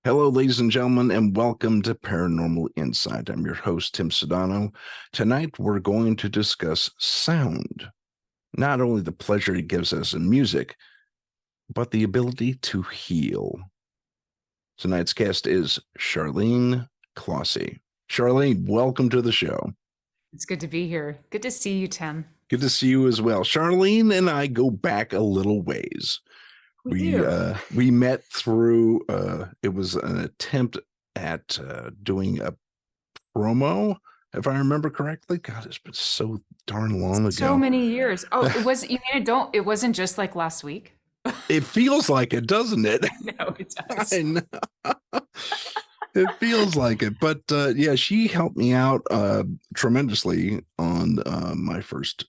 Hello, ladies and gentlemen, and welcome to Paranormal Insight. I'm your host, Tim Sedano. Tonight, we're going to discuss sound, not only the pleasure it gives us in music, but the ability to heal. Tonight's guest is Charleene Closshey. Charleene, welcome to the show. It's good to be here. Good to see you, Tim. Good to see you as well. Charleene and I go back a little ways. We We do. we met through it was an attempt at doing a promo, if I remember correctly. God, it's been so darn long So ago. many years. Oh, it wasn't just like last week. It feels like it, doesn't it? No, it does. I know. It feels like it. But yeah, she helped me out tremendously on my first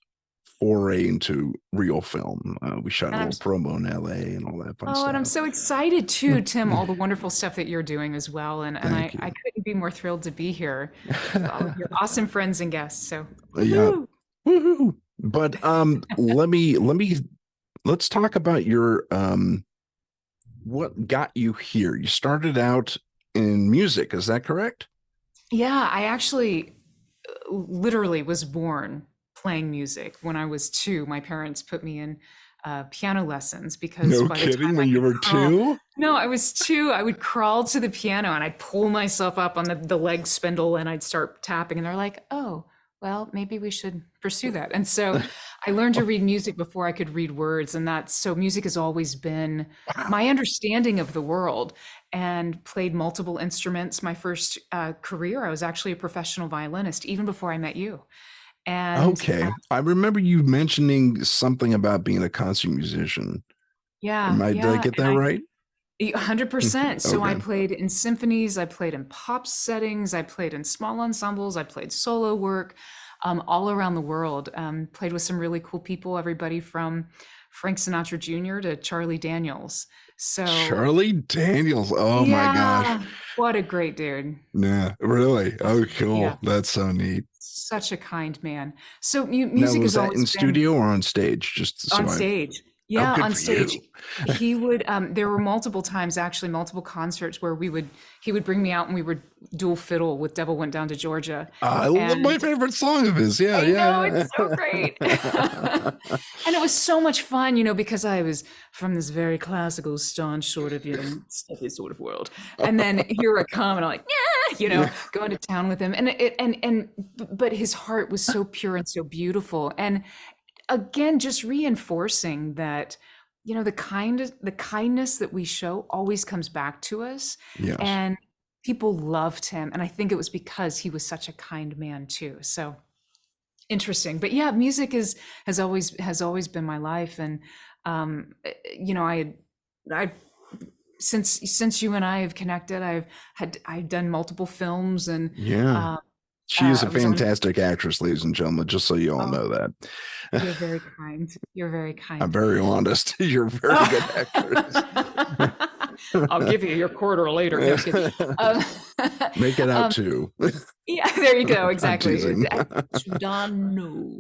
foray into real film. We shot a And I'm little promo in LA and all that fun and I'm stuff. so excited too, Tim, all the wonderful stuff that you're doing as well. And Thank I you. couldn't be more thrilled to be here with all of your awesome friends and guests. So Yeah. woohoo. Woohoo. But let's talk about your what got you here. You started out in music, is that correct? Yeah, I actually literally was born playing music. When I was two, my parents put me in piano lessons because No by the kidding, time when I you could were crawl, two? no, I was two, I would crawl to the piano and I'd pull myself up on the leg spindle and I'd start tapping. And they're like, oh, well, maybe we should pursue that. And so I learned to read music before I could read words. And that's so music has always been Wow. my understanding of the world and played multiple instruments. My first career, I was actually a professional violinist even before I met you. And Okay. I remember you mentioning something about being a concert musician. yeah, Did I yeah. get that And right? 100%. So I Okay. played in symphonies, I played in pop settings, I played in small ensembles, I played solo work all around the world. Played with some really cool people, everybody from Frank Sinatra Jr. to Charlie Daniels. So Charlie Daniels. Oh my gosh. yeah, what a great dude. Yeah, really? Oh, Yeah, cool. That's so neat. such a kind man. So Now, music was has that always in been studio or on stage? Just so on I, stage. oh, Yeah, good on for stage. you. He would there were multiple times, actually multiple concerts where he would bring me out and we would dual fiddle with Devil Went Down to Georgia. I love my And favorite song of his. Yeah, I know yeah, it's so great. And it was so much fun, because I was from this very classical, staunch sort of, stuffy sort of world. And then here I come and I'm like, yeah, yeah. going to town with him. But his heart was so pure and so beautiful. And again, just reinforcing that, the kindness that we show always comes back to us. Yes. And people loved him. And I think it was because he was such a kind man too. So interesting. But yeah, music has always been my life. And I since you and I have connected, I've done multiple films and Yeah. uh, She is a I was on. fantastic actress, ladies and gentlemen, just so you all Oh, know that. you're very kind. You're very I'm kind. very honest. You're a very good actress. I'll give you your quarter later. No, just kidding. Um, Make it out um, too. yeah, there you go. I'm Exactly. teasing. Sudano.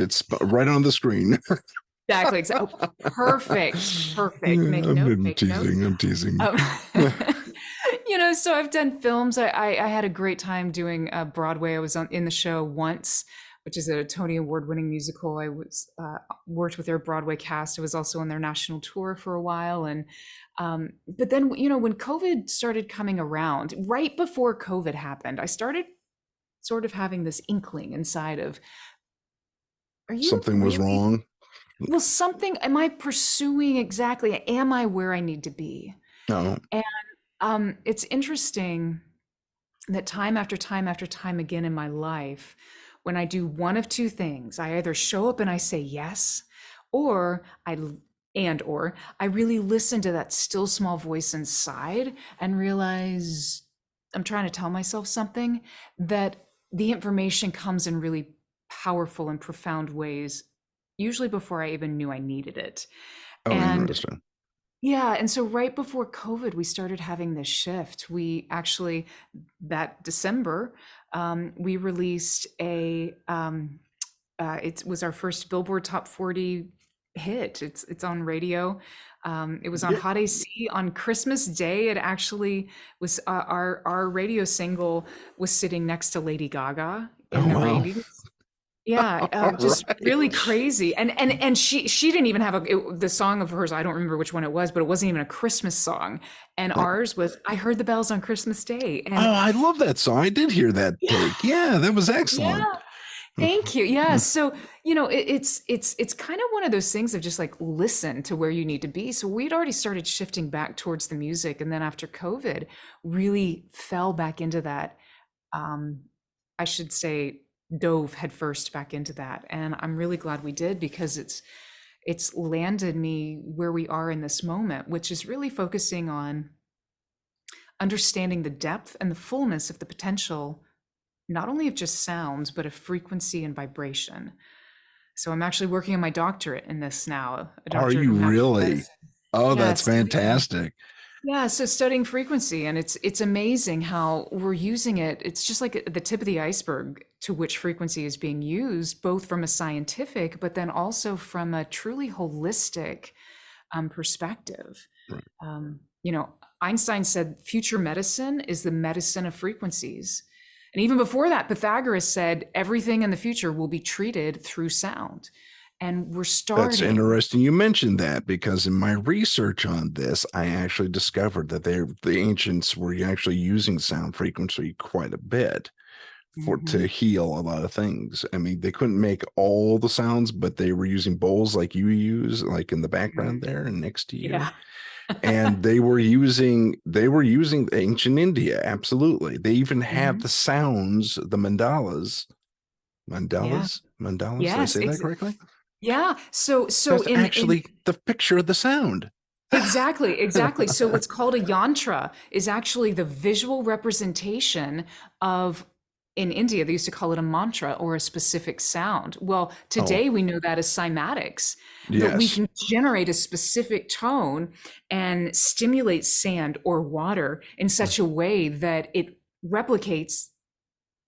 It's right on the screen. Exactly. Oh, perfect. Perfect. Make note. I'm Make note. teasing. I'm teasing. Um, so I've done films. I had a great time doing Broadway. I was in the show Once, which is a Tony Award-winning musical. I was worked with their Broadway cast. I was also on their national tour for a while, and but then when COVID started coming around, right before COVID happened, I started sort of having this inkling inside of, are you Something was really, wrong. well, something, am I pursuing exactly? Am I where I need to be? No. And it's interesting that time after time after time again in my life, when I do one of two things, I either show up and I say yes, or I really listen to that still small voice inside and realize I'm trying to tell myself something, that the information comes in really powerful and profound ways, usually before I even knew I needed it. Oh, And interesting. yeah, and so right before COVID, we started having this shift. We actually, that December, we released it was our first Billboard Top 40 hit. It's on radio. It was on Yeah. Hot AC on Christmas Day. It actually was our radio single was sitting next to Lady Gaga Oh, in the wow. ratings. Yeah, All just really right. crazy. And she didn't even have the song of hers. I don't remember which one it was, but it wasn't even a Christmas song. And ours was "I Heard the Bells on Christmas Day." And Oh, I love that song. I did hear that yeah, take. Yeah, that was yeah. excellent. Thank you. Yeah. So, it's kind of one of those things of just like listen to where you need to be. So we'd already started shifting back towards the music, and then after COVID, really fell back into that. Um, I should say dove headfirst back into that. And I'm really glad we did because it's landed me where we are in this moment, which is really focusing on understanding the depth and the fullness of the potential not only of just sounds, but of frequency and vibration. So I'm actually working on my doctorate in this now, a Are doctorate you of natural really? medicine. Oh, Yeah, that's studying, fantastic. yeah, so studying frequency, and it's amazing how we're using it. It's just like the tip of the iceberg to which frequency is being used, both from a scientific, but then also from a truly holistic perspective. Right. You know, Einstein said future medicine is the medicine of frequencies. And even before that, Pythagoras said everything in the future will be treated through sound. And we're That's starting. interesting you mentioned that because in my research on this, I actually discovered that the ancients were actually using sound frequency quite a bit to Mhm. heal a lot of things. I mean, they couldn't make all the sounds, but they were using bowls like you use, like in the background Mhm. there and next to you. Yeah. And they were using ancient India, absolutely. They even have Mhm. the sounds, the mandalas. Yeah. Mandalas, did I Yes. say that correctly? Yeah. So That's in actually the picture of the sound. exactly, exactly. So what's called a yantra is actually the visual representation of, in India, they used to call it a mantra or a specific sound. Well, Oh, today we know that as cymatics, that we yes. can generate a specific tone and stimulate sand or water in such a way that it replicates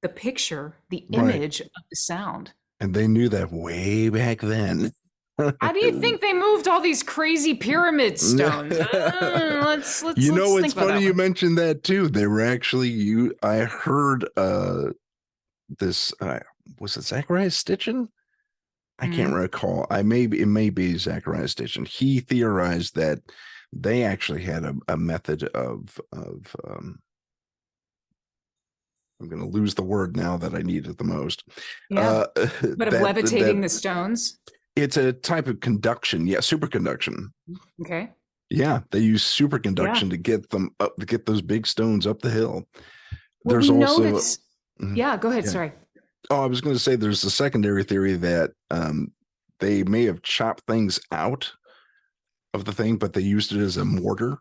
the picture, the Right. image of the sound. And they knew that way back then. How do you think they moved all these crazy pyramid stones? You know, Let's it's think about funny that you one. mentioned that too. They were actually you. I heard this. Was it Zacharias Stitchin? I can't Mhm. recall. It may be Zacharias Stitchin. He theorized that they actually had a method of I'm going to lose the word now that I need it the most. Yeah. But of That levitating the stones. it's a type of conduction. Yeah, superconduction. Okay. Yeah, they use Yeah. superconduction to get them up to get those big stones up the hill. Well, There's we know also that's, mhm, yeah, go ahead. yeah. Sorry. Oh, I was going to say there's a secondary theory that they may have chopped things out of the thing, but they used it as a mortar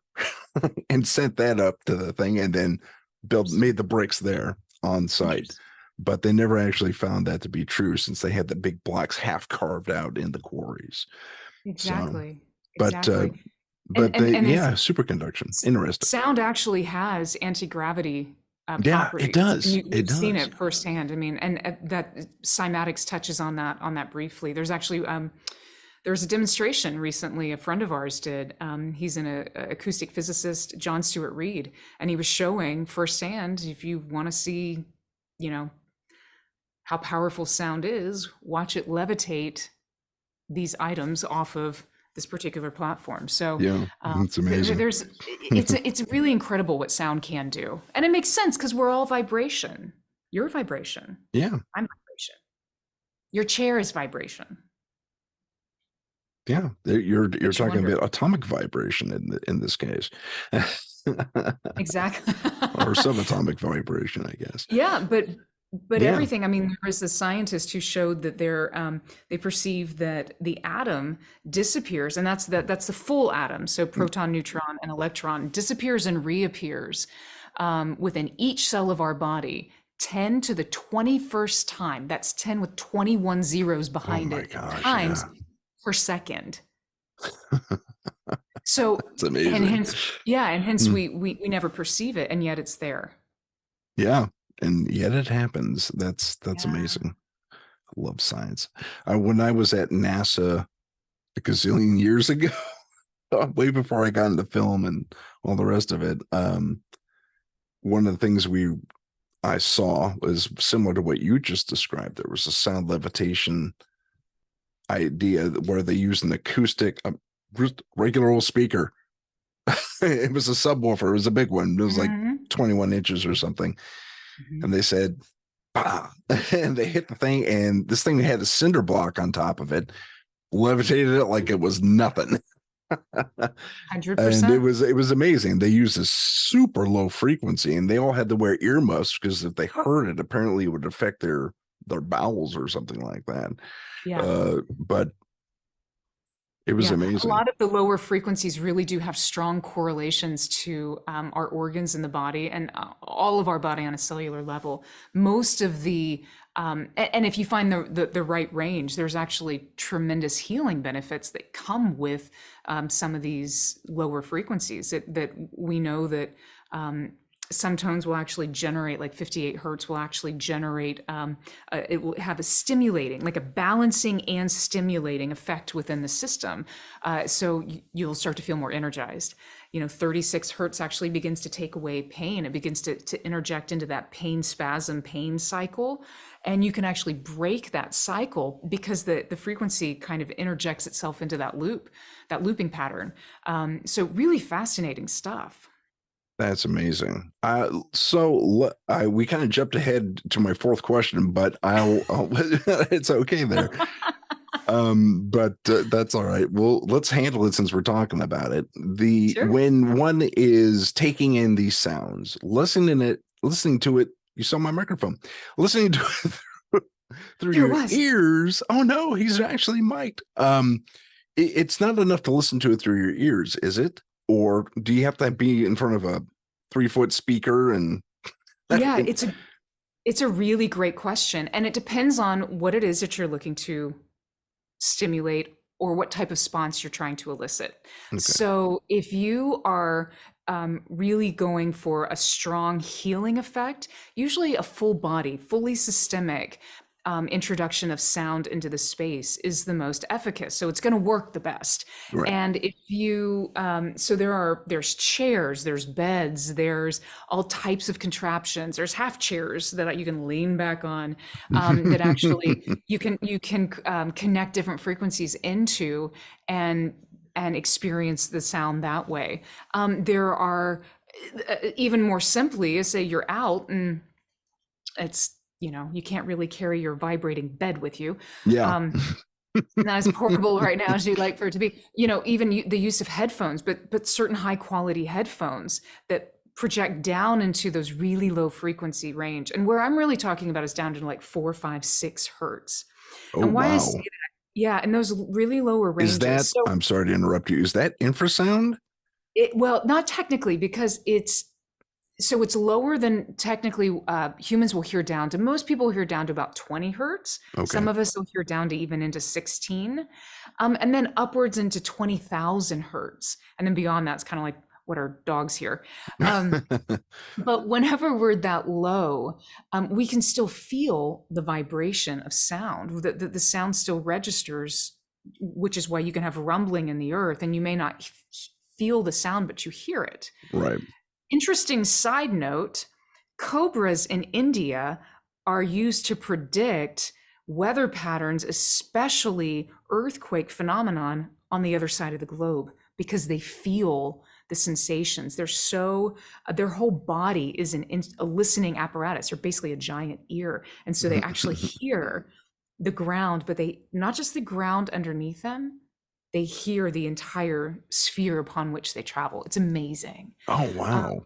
and sent that up to the thing and then made the bricks there on site. Interesting. But they never actually found that to be true since they had the big blocks half carved out in the quarries. So, Exactly. but Exactly. but they And yeah, superconduction. Interesting. sound actually has anti-gravity Yeah, it properties, and does. It you've seen does. it firsthand. I mean, and that cymatics touches on that briefly. There's actually there was a demonstration recently a friend of ours did. He's an acoustic physicist, John Stewart Reed, and he was showing firsthand, if you want to see, you know, how powerful sound is, watch it levitate these items off of this particular platform. So Yeah, it's amazing. there's it's really incredible what sound can do, and it makes sense because we're all vibration. You're vibration. Yeah, I'm vibration. Your chair is vibration. yeah. You're Makes you talking wonder. about atomic vibration in this case, Exactly. or subatomic vibration, I guess. Yeah, but Yeah, everything. I mean, there was a scientist who showed that they perceive that the atom disappears, and that's the full atom. So proton, neutron, and electron disappears and reappears within each cell of our body. 10 to the 21st time. That's 10 with 21 zeros oh behind my it gosh, times yeah. per second. So, It's and amazing. hence, yeah, and hence Mm, we never perceive it, and yet it's there. yeah, and yet it happens. That's Yeah. amazing. I love science. When I was at NASA a gazillion years ago, way before I got into film and all the rest of it. One of the things I saw was similar to what you just described. There was a sound levitation idea where they used an acoustic, regular old speaker. It was a subwoofer. It was a big one. It was like Mhm. 21 inches or something. And Mhm. they said, bah, and they hit the thing, and this thing had a cinder block on top of it, levitated it like it was nothing. And 100%. it was amazing. They used a super low frequency, and they all had to wear earmuffs because if they heard it, apparently it would affect their bowels or something like that. Yeah. But it was Yeah, a amazing. lot of the lower frequencies really do have strong correlations to our organs in the body and all of our body on a cellular level. Most of and if you find the right range, there's actually tremendous healing benefits that come with some of these lower frequencies. That we know that some tones will actually generate, like 58 hertz will actually generate, it will have a stimulating, like a balancing and stimulating effect within the system. So you'll start to feel more energized. 36 hertz actually begins to take away pain. It begins to interject into that pain spasm, pain cycle. And you can actually break that cycle because the frequency kind of interjects itself into that looping pattern. So really fascinating stuff. That's amazing. We kind of jumped ahead to my fourth question, but I'll it's okay there. But that's all right. Well, let's handle it since we're talking about it. Sure. When one is taking in these sounds, listening to it, you saw my microphone, listening to it through There your was. ears. Oh no, he's actually mic'd. It's not enough to listen to it through your ears, is it? Or do you have to be in front of a 3-foot speaker and Yeah, it's a really great question, and it depends on what it is that you're looking to stimulate or what type of response you're trying to elicit. okay, So if you are really going for a strong healing effect, usually a full body, fully systemic introduction of sound into the space is the most efficacious. So it's going to work the best. right. And if you, so there's chairs, there's beds, there's all types of contraptions. There's half chairs that you can lean back on, that actually you can connect different frequencies into and experience the sound that way. There are even more simply, say you're out and it's you can't really carry your vibrating bed with you. Yeah. Um, Not as portable right now as you'd like for it to be. Even the use of headphones, but certain high quality headphones that project down into those really low frequency range. And where I'm really talking about is down to like 4, 5, 6 hertz. Oh And why I say wow. that, yeah, and those really lower Is ranges. that, So I'm sorry to interrupt you, is that infrasound? well, not technically because it's lower than technically humans will hear down to. Most people hear down to about 20 hertz. Okay. Some of us will hear down to even into 16, and then upwards into 20,000 hertz. And then beyond that's kind of like what our dogs hear. Um, but whenever we're that low, we can still feel the vibration of sound. The sound still registers, which is why you can have rumbling in the earth and you may not feel the sound, but you hear it. Right. Interesting side note, cobras in India are used to predict weather patterns, especially earthquake phenomenon on the other side of the globe, because they feel the sensations. Their whole body is a listening apparatus. They're basically a giant ear. And so they actually hear the ground, but they, not just the ground underneath them, they hear the entire sphere upon which they travel. It's amazing. Oh Um, wow.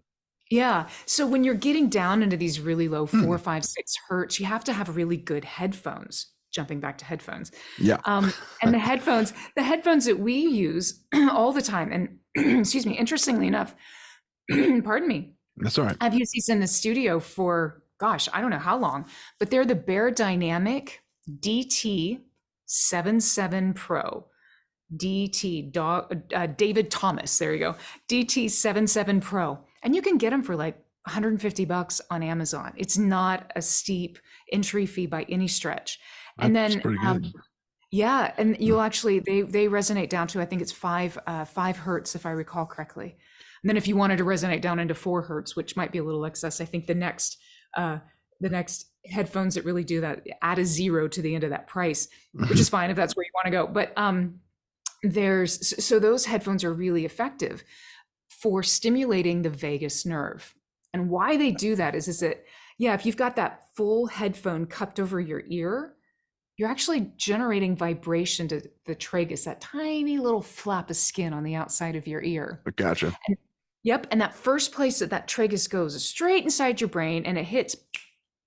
yeah. So when you're getting down into these really low Hmm. 4, 5, 6 hertz, you have to have really good headphones. Jumping back to headphones, Yeah. and the headphones that we use all the time, and excuse me, interestingly enough, pardon me, That's all right. I've used these in the studio for gosh, I don't know how long, but they're the Bear Dynamic DT 77 Pro. David Thomas. There you go. DT 77 Pro. And you can get them for like $150 on Amazon. It's not a steep entry fee by any stretch. And That's then pretty good. Yeah, and you'll actually they resonate down to, I think it's 5 hertz if I recall correctly. And then if you wanted to resonate down into 4 hertz, which might be a little excess, I think uh the next headphones that really do that add a zero to the end of that price, which is fine if that's where you want to go. But there's so those headphones are really effective for stimulating the vagus nerve. And why they do that is that, yeah, if you've got that full headphone cupped over your ear, you're actually generating vibration to the tragus, that tiny little flap of skin on the outside of your ear. Gotcha. And yep, and that first place that that tragus goes is straight inside your brain, and it hits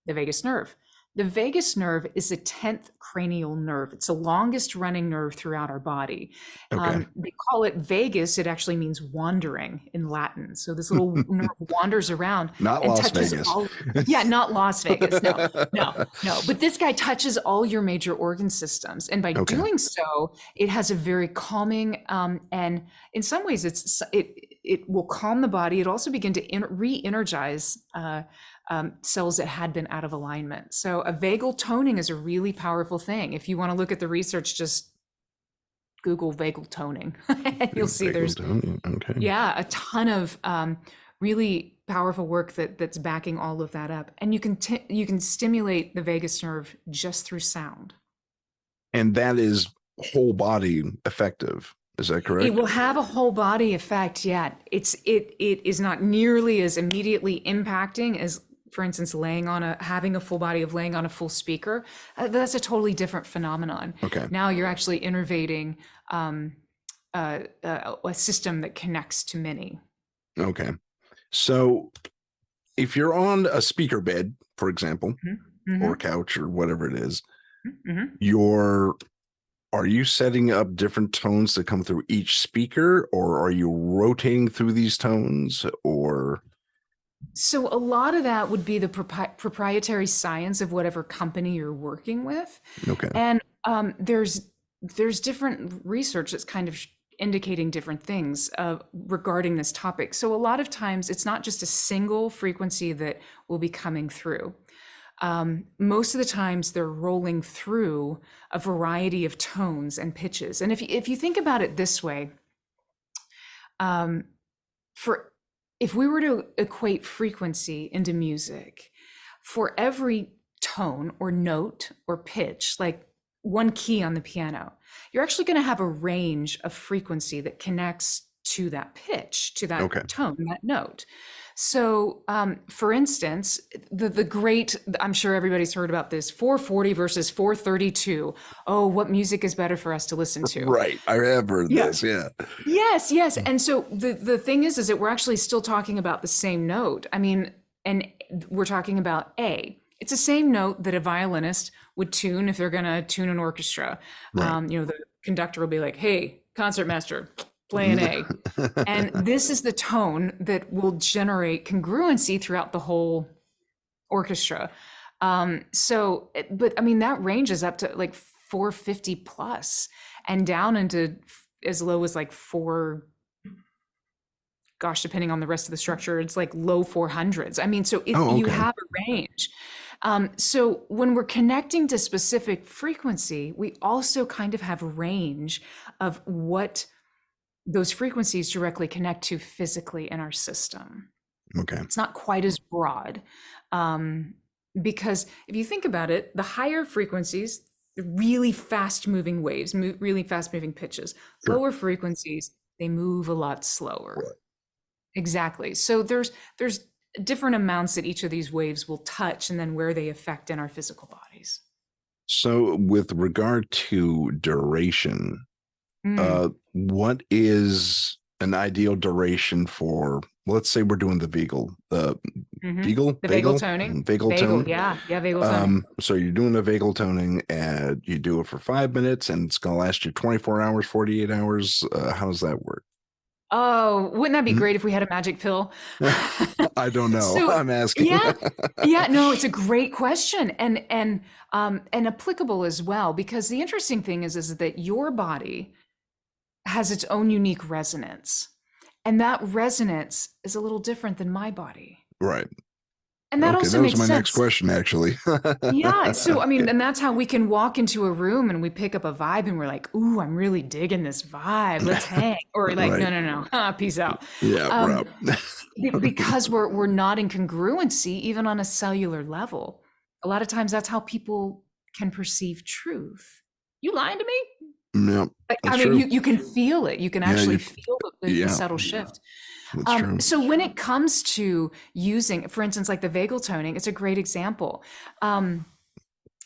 the vagus nerve. The vagus nerve is the 10th cranial nerve. It's the longest running nerve throughout our body. Okay. They call it vagus. It actually means wandering in Latin. So this little nerve wanders around Not and Las touches Vegas. all. Yeah, not Las Vegas. No, no, no. But this guy touches all your major organ systems, and by Okay. doing so, it has a very calming and in some ways, it will calm the body. It also begin to re-energize cells that had been out of alignment. So a vagal toning is a really powerful thing. If you want to look at the research, just Google vagal toning and you'll see there's Okay. yeah, a ton of really powerful work that's backing all of that up. And you can stimulate the vagus nerve just through sound. And that is whole body effective. Is that correct? It will have a whole body effect. Yeah, it is not nearly as immediately impacting as, for instance, having a full body of laying on a full speaker. That's a totally different phenomenon. Okay. Now you're actually innervating a system that connects to many. Okay. So if you're on a speaker bed, for example, or a couch or whatever it is, are you setting up different tones that come through each speaker, or are you rotating through these tones, or? So a lot of that would be the proprietary science of whatever company you're working with. Okay. And there's different research that's kind of indicating different things regarding this topic. So a lot of times it's not just a single frequency that will be coming through. Most of the times they're rolling through a variety of tones and pitches. And if you think about it this way, if we were to equate frequency into music, for every tone or note or pitch, like one key on the piano, you're actually going to have a range of frequency that connects to that pitch, to that tone, that note. So, for instance, the great, I'm sure everybody's heard about this, 440 versus 432. Oh, what music is better for us to listen to? Right. I have heard this. Yeah. Yes, yes. And so the thing is that we're actually still talking about the same note. I mean, and we're talking about A. It's the same note that a violinist would tune if they're going to tune an orchestra. Right. The conductor will be like, hey, concertmaster, play an A. And this is the tone that will generate congruency throughout the whole orchestra. But I mean, that ranges up to like 450 plus and down into as low as like depending on the rest of the structure, it's like low 400s. I mean, so you have a range. So when we're connecting to specific frequency, we also kind of have a range of what those frequencies directly connect to physically in our system. Okay. It's not quite as broad because if you think about it, the higher frequencies, the really fast moving waves, really fast moving pitches, lower frequencies, they move a lot slower. Right. Exactly. So there's different amounts that each of these waves will touch and then where they affect in our physical bodies. So with regard to duration, what is an ideal duration for, let's say we're doing the vagal, vagal toning. Vagal tone. Yeah, vagal toning. So you're doing a vagal toning and you do it for 5 minutes and it's going to last you 24 hours, 48 hours. How does that work? Oh, wouldn't that be great if we had a magic pill? I don't know. I'm asking. Yeah, no, it's a great question and applicable as well, because the interesting thing is that your body has its own unique resonance, and that resonance is a little different than my body. Right. And that Okay, also that was makes my next sense. question, actually. Yeah. So, I Okay. mean, and that's how we can walk into a room and we pick up a vibe and we're like, ooh, I'm really digging this vibe. Let's hang. Or like, Right. no, no, no, peace out. Yeah, Um, Rob. because we're not in congruency, even on a cellular level. A lot of times that's how people can perceive truth. You lying to me? Yeah, Like, I that's mean, true. you can feel it. You can Yeah, actually feel the yeah, subtle shift. that's true. So when it comes to using, for instance, like the vagal toning, it's a great example.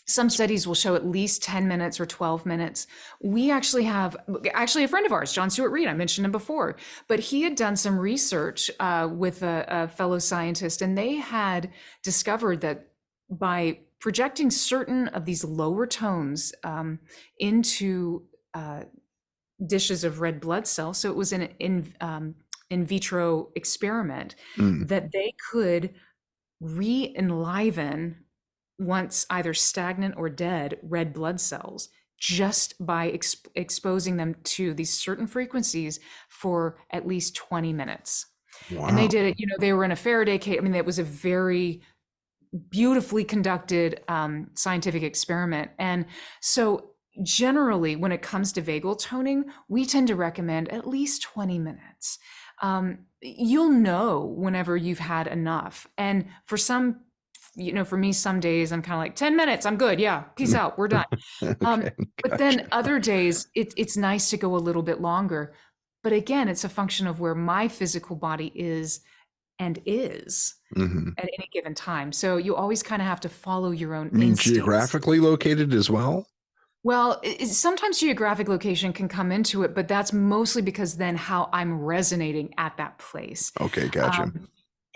Some studies will show at least 10 minutes or 12 minutes. We actually have, actually, a friend of ours, John Stewart Reed, I mentioned him before, but he had done some research with a fellow scientist, and they had discovered that by projecting certain of these lower tones into dishes of red blood cells, so it was an in vitro experiment, Mm, that they could re-enliven once either stagnant or dead red blood cells just by exposing them to these certain frequencies for at least 20 minutes. And they wow. did it, they were in a Faraday cage. I mean, it was a very beautifully conducted scientific experiment. And so, generally, when it comes to vagal toning, we tend to recommend at least 20 minutes. You'll know whenever you've had enough. And for some, for me, some days I'm kind of like 10 minutes, I'm good. Yeah, peace out, we're done. Okay, But gotcha. then other days, it's nice to go a little bit longer. But again, it's a function of where my physical body is and is Hmm. at any given time. So you always kind of have to follow your own I mean, instincts. geographically located as well? Well, sometimes geographic location can come into it, but that's mostly because then how I'm resonating at that place. Okay, gotcha. Um,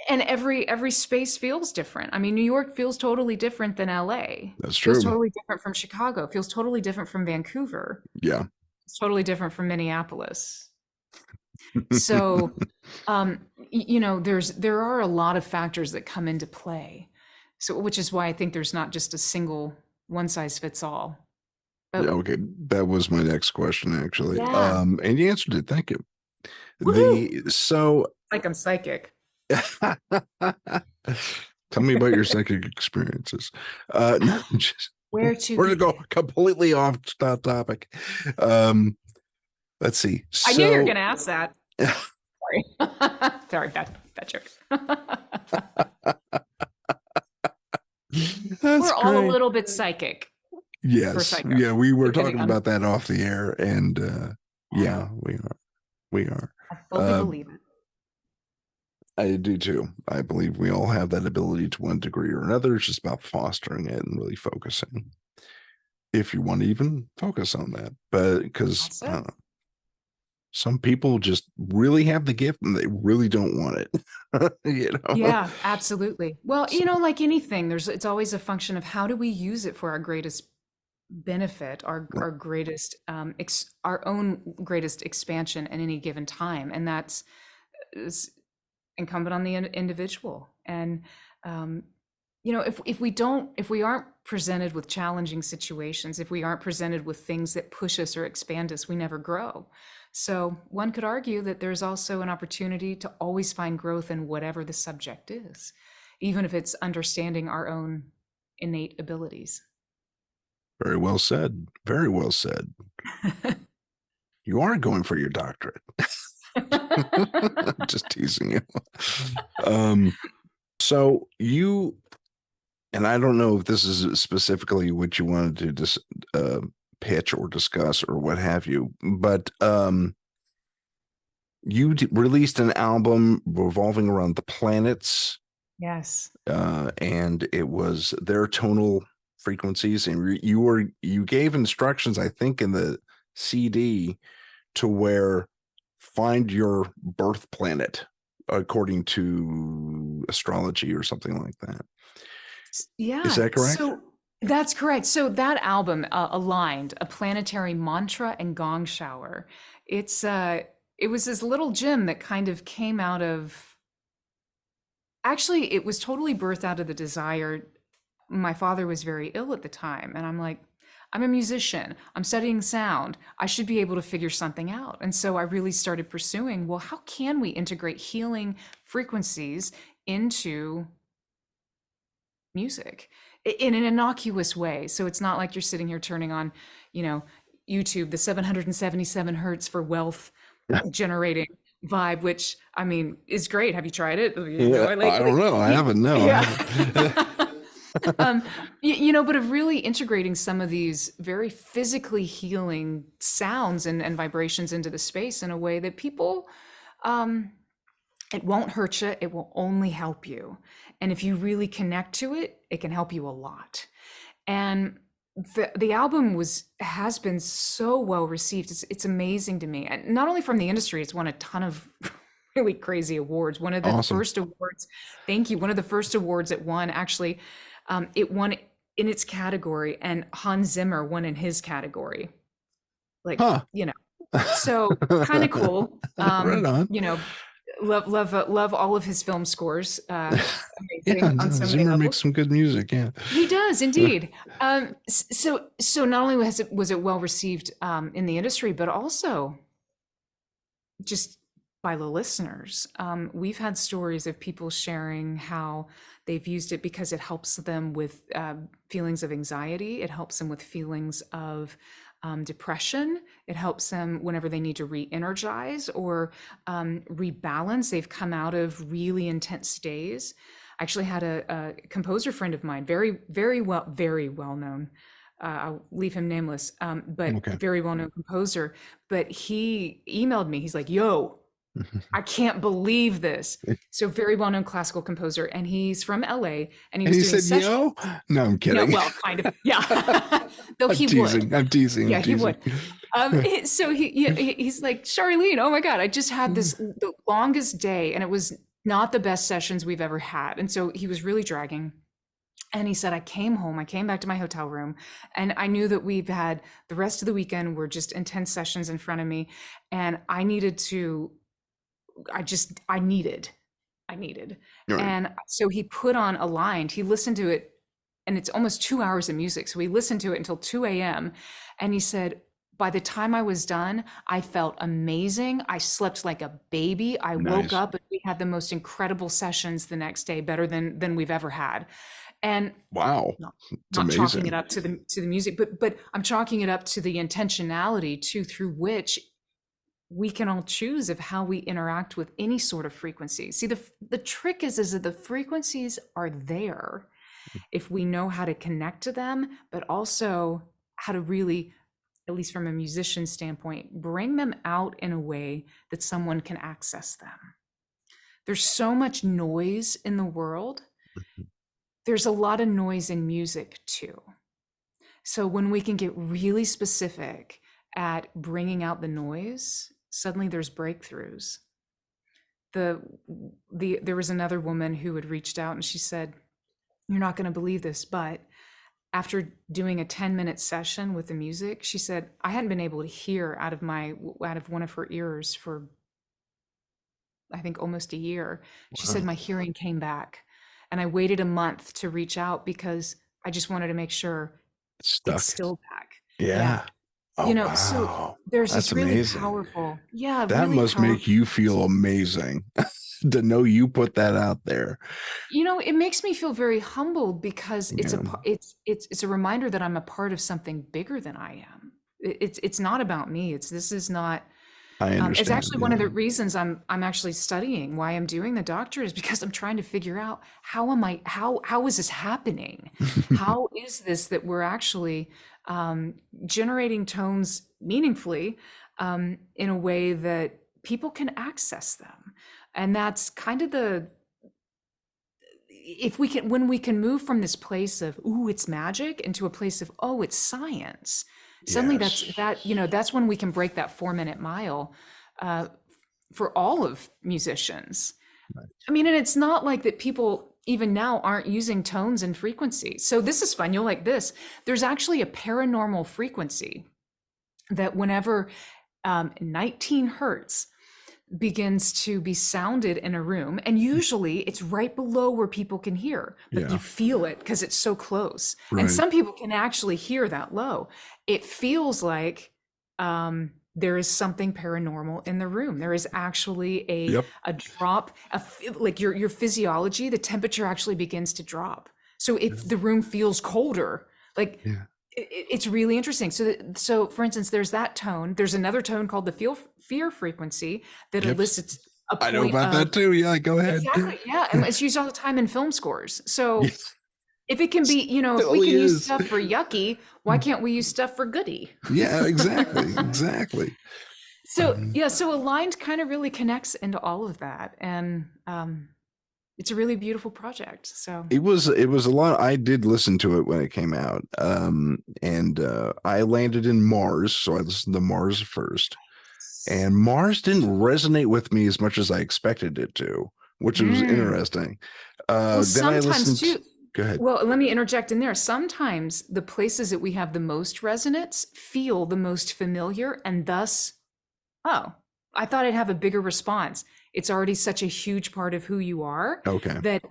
and every space feels different. I mean, New York feels totally different than LA. That's Feels true. totally different from Chicago. Feels totally different from Vancouver. Yeah. It's totally different from Minneapolis. So, there are a lot of factors that come into play. So, which is why I think there's not just a single one size fits all. Yeah, But okay, that was my next question, actually. yeah, And you answered it. Thank you. woohoo! The so Like I'm psychic. tell me about your psychic experiences. No, just Where to we're gonna go begin? completely off topic. Um, let's see. I knew you were So going to ask that. Sorry. Sorry, bad joke. that's We're all a great. little bit psychic for Yes. psycho, Yeah, we were depending talking on. about that off the air, and yeah, we are. We are. I fully Uh, believe it. I do too. I believe we all have that ability to one degree or another. It's just about fostering it and really focusing. If you want to even focus on that, but because That's it. some people just really have the gift and they really don't want it. You know. Yeah, absolutely. Well, So, like anything, it's always a function of how do we use it for our greatest benefit, our greatest our own greatest expansion at any given time, and that's is incumbent on the individual. And um, if we aren't presented with challenging situations, if we aren't presented with things that push us or expand us, we never grow. So one could argue that there's also an opportunity to always find growth in whatever the subject is, even if it's understanding our own innate abilities. very well said. Very well said. You are going for your doctorate. Just teasing you. Um, so you, and I don't know if this is specifically what you wanted to pitch or discuss or what have you, but you released an album revolving around the planets, Yes. and it was their tonal frequencies, and you gave instructions, I think, in the CD to where find your birth planet according to astrology or something like that. Is Yeah. that correct? So that's correct. So that album aligned a planetary mantra and gong shower. It's it was this little gem that kind of came out of, actually it was totally birthed out of the desire. My father was very ill at the time, and I'm like, I'm a musician, I'm studying sound, I should be able to figure something out. And so I really started pursuing, well, how can we integrate healing frequencies into music in an innocuous way. So it's not like you're sitting here turning on, you know, YouTube, the 777 hertz for wealth generating vibe, which I mean is great. Have you tried it? Have you Yeah, enjoyed it I lately? don't know. I haven't. No, I Yeah. haven't. But of really integrating some of these very physically healing sounds and vibrations into the space in a way that people, um, it won't hurt you. It will only help you. And if you really connect to it, it can help you a lot. And the album has been so well received. It's amazing to me. And not only from the industry, it's won a ton of really crazy awards. One of the Awesome. first awards, thank you. One of the first awards it won, actually, it won in its category, and Hans Zimmer won in his category. Like, Huh. so kind of cool. Right on. Love all of his film scores. Yeah, Amazing on so many Zimmer makes levels. some good music. Yeah. He does indeed. So not only was it well received in the industry, but also just by the listeners. We've had stories of people sharing how they've used it because it helps them with feelings of anxiety. It helps them with feelings of depression. It helps them whenever they need to re-energize or rebalance. They've come out of really intense days. I actually had a composer friend of mine, very well known. I'll leave him nameless, but Okay. very well known composer. But he emailed me. He's like, "Yo, I can't believe this." So very well known classical composer, and he's from LA, and he And was he doing said, sessions. "Yo, no, I'm No, kidding. well, kind of, yeah. Though I'm he would, teasing. I'm teasing. yeah, I'm he teasing." would. So he's like, "Charlene, oh my God, I just had the longest day, and it was not the best sessions we've ever had." And so he was really dragging. And he said, I came back to my hotel room, and I knew that we've had the rest of the weekend were just intense sessions in front of me. And I needed. All right. And so he put on Aligned. He listened to it, and it's almost 2 hours of music. So he listened to it until 2 a.m. And he said, by the time I was done, I felt amazing. I slept like a baby. I woke Nice. up and we had the most incredible sessions the next day, better than we've ever had. And Wow. not It's not chalking it amazing. up to the music, but I'm chalking it up to the intentionality too, through which we can all choose of how we interact with any sort of frequency. See, the trick is that the frequencies are there if we know how to connect to them, but also how to really, at least from a musician standpoint, bring them out in a way that someone can access them. There's so much noise in the world. There's a lot of noise in music too. So when we can get really specific at bringing out the noise, suddenly there's breakthroughs. There was another woman who had reached out, and she said, "You're not going to believe this, but after doing a 10-minute session with the music," she said, "I hadn't been able to hear out of one of her ears for, I think, almost a year." She said, Wow. "My hearing came back, and I waited a month to reach out because I just wanted to make sure It's it's stuck. still back." Yeah. Yeah. Oh, So wow. there's That's this really amazing. powerful, yeah, That really must make powerful you feel frequency. amazing to know you put that out there. It makes me feel very humbled because Yeah, it's a reminder that I'm a part of something bigger than I am. It's not about me. This is not. I It's understand. actually one of Yeah. the reasons I'm actually studying. Why I'm doing the doctorate is because I'm trying to figure out how is this happening? How is this that we're actually generating tones meaningfully in a way that people can access them? And that's kind of the if we can when we can move from this place of, ooh, it's magic, into a place of, oh, it's science. Suddenly Yes. that's when we can break that 4-minute mile uh, for all of musicians. I mean, and it's not like that people even now aren't using tones and frequency. So this is fun. You'll like this. There's actually a paranormal frequency that whenever 19 hertz begins to be sounded in a room, and usually it's right below where people can hear, but you Yeah. feel it because it's so close, and Right. some people can actually hear that low. It feels like there is something paranormal in the room. There is actually Yep. a drop, like your physiology, the temperature actually begins to drop. So if the room feels colder, like Yeah. it's really interesting. So for instance, there's that tone. There's another tone called the fear frequency that Yep. elicits a I know point about of that too. Yeah, go ahead. exactly, yeah, and it's used all the time in film scores. So Yes, if it can be, if we totally can use is. stuff for yucky, why can't we use stuff for goody? Yeah, exactly. Exactly. So yeah, so Aligned kind of really connects into all of that, and it's a really beautiful project. So it was a lot. I did listen to it when it came out. And I landed in Mars, so I listened to Mars first. And Mars didn't resonate with me as much as I expected it to, which was mm. interesting. Well, Then I sometimes listened. too. Go ahead. Well, let me interject in there. Sometimes the places that we have the most resonance feel the most familiar, and thus, oh, I thought I'd have a bigger response. It's already such a huge part of who you are Okay. that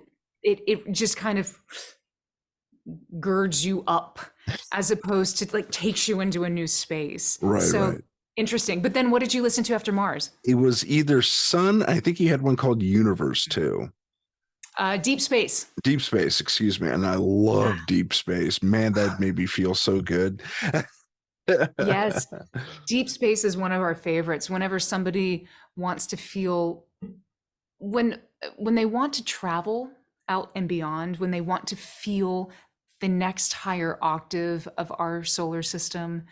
it just kind of girds you up as opposed to like takes you into a new space. Right, So right. interesting. But then what did you listen to after Mars? It was either Sun. I think he had one called Universe too. Deep Space. Deep Space, excuse me. And I love Deep Space. Man, that made me feel so good. Yes. Deep Space is one of our favorites. Whenever somebody wants to feel when when they want to travel out and beyond, when they want to feel the next higher octave of our solar system,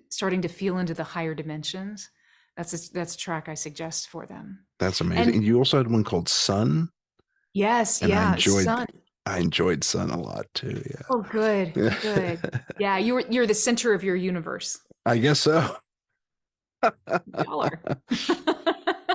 starting to feel into the higher dimensions, that's a track I suggest for them. That's amazing. And And you also had one called Sun, yes, and yeah, Sun. I enjoyed Sun a lot too. Oh, good, Yeah. good. Yeah, you're the center of your universe. I guess so. Y'all are.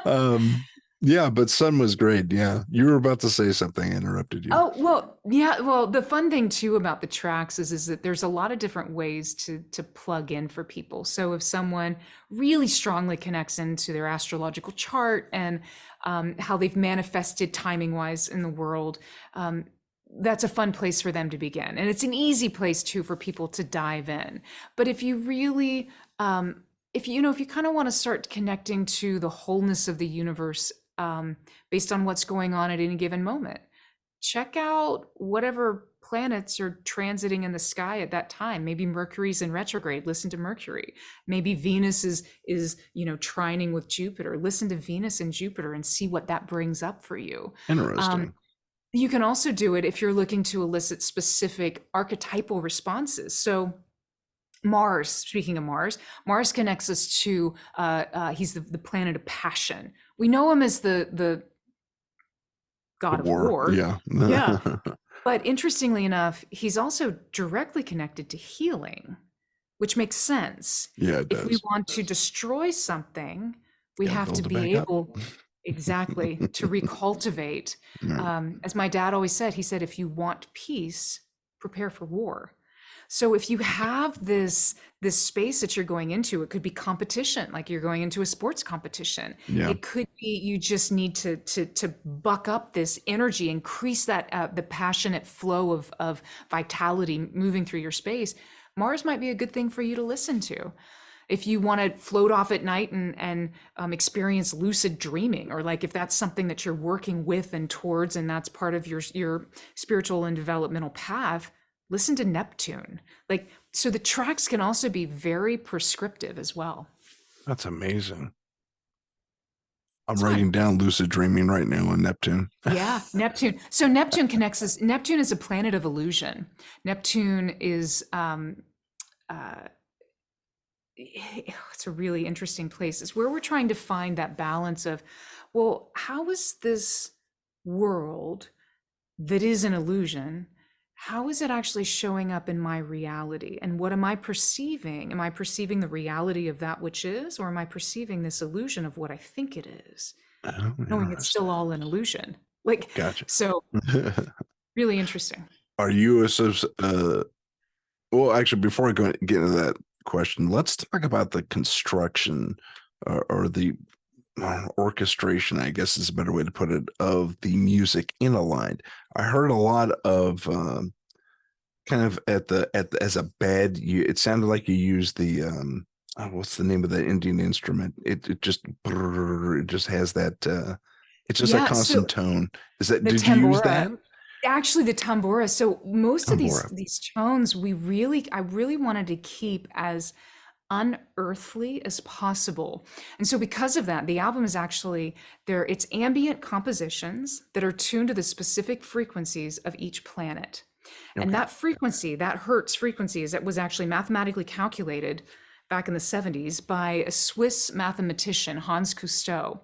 um yeah, but Sun was great. Yeah. You were about to say something, I interrupted you. Oh, well, yeah, well, the fun thing too about the tracks is that there's a lot of different ways to plug in for people. So if someone really strongly connects into their astrological chart and how they've manifested timing wise in the world, that's a fun place for them to begin. And it's an easy place too for people to dive in. But if you really if you kind of want to start connecting to the wholeness of the universe based on what's going on at any given moment, check out whatever planets are transiting in the sky at that time. Maybe Mercury's in retrograde, listen to Mercury. Maybe Venus is trining with Jupiter, listen to Venus and Jupiter and see what that brings up for you. Interesting. You can also do it if you're looking to elicit specific archetypal responses. So Mars, speaking of Mars connects us to he's the planet of passion. We know him as the god of war. Yeah. Yeah. But interestingly enough, he's also directly connected to healing, which makes sense. Yeah, it If we does. want to destroy something, we Gotta have to build it be back up. able exactly to recultivate. Right. As my dad always said, he said, if you want peace, prepare for war. So if you have this space that you're going into, it could be competition, like you're going into a sports competition. Yeah. It could be you just need to buck up this energy, increase that the passionate flow of vitality moving through your space. Mars might be a good thing for you to listen to. If you want to float off at night and experience lucid dreaming, or like if that's something that you're working with and towards, and that's part of your spiritual and developmental path, listen to Neptune. Like, so the tracks can also be very prescriptive as well. That's amazing. I'm It's writing fun. down lucid dreaming right now on Neptune. Yeah, Neptune. So Neptune connects us. Neptune is a planet of illusion. Neptune is it's a really interesting place. It's where we're trying to find that balance of, well, how is this world that is an illusion, how is it actually showing up in my reality? And what am I perceiving? Am I perceiving the reality of that which is, or am I perceiving this illusion of what I think it is? Oh, Knowing it's still all an illusion. Like, gotcha. so really interesting. Are you well, actually, before I get into that question, let's talk about the construction or the orchestration, I guess is a better way to put it, of the music in Aligned. I heard a lot of kind of at the as a bed. It sounded like you used the what's the name of the Indian instrument? It just has that. It's just a constant tone. Is that? The Did you use tambura. that? Actually, the tambura. So most of Tambora. these tones, I really wanted to keep as unearthly as possible. And so because of that, the album is actually there, it's ambient compositions that are tuned to the specific frequencies of each planet. And Okay. that frequency, that Hertz frequency, is that was actually mathematically calculated back in the 70s by a Swiss mathematician, Hans Cousteau.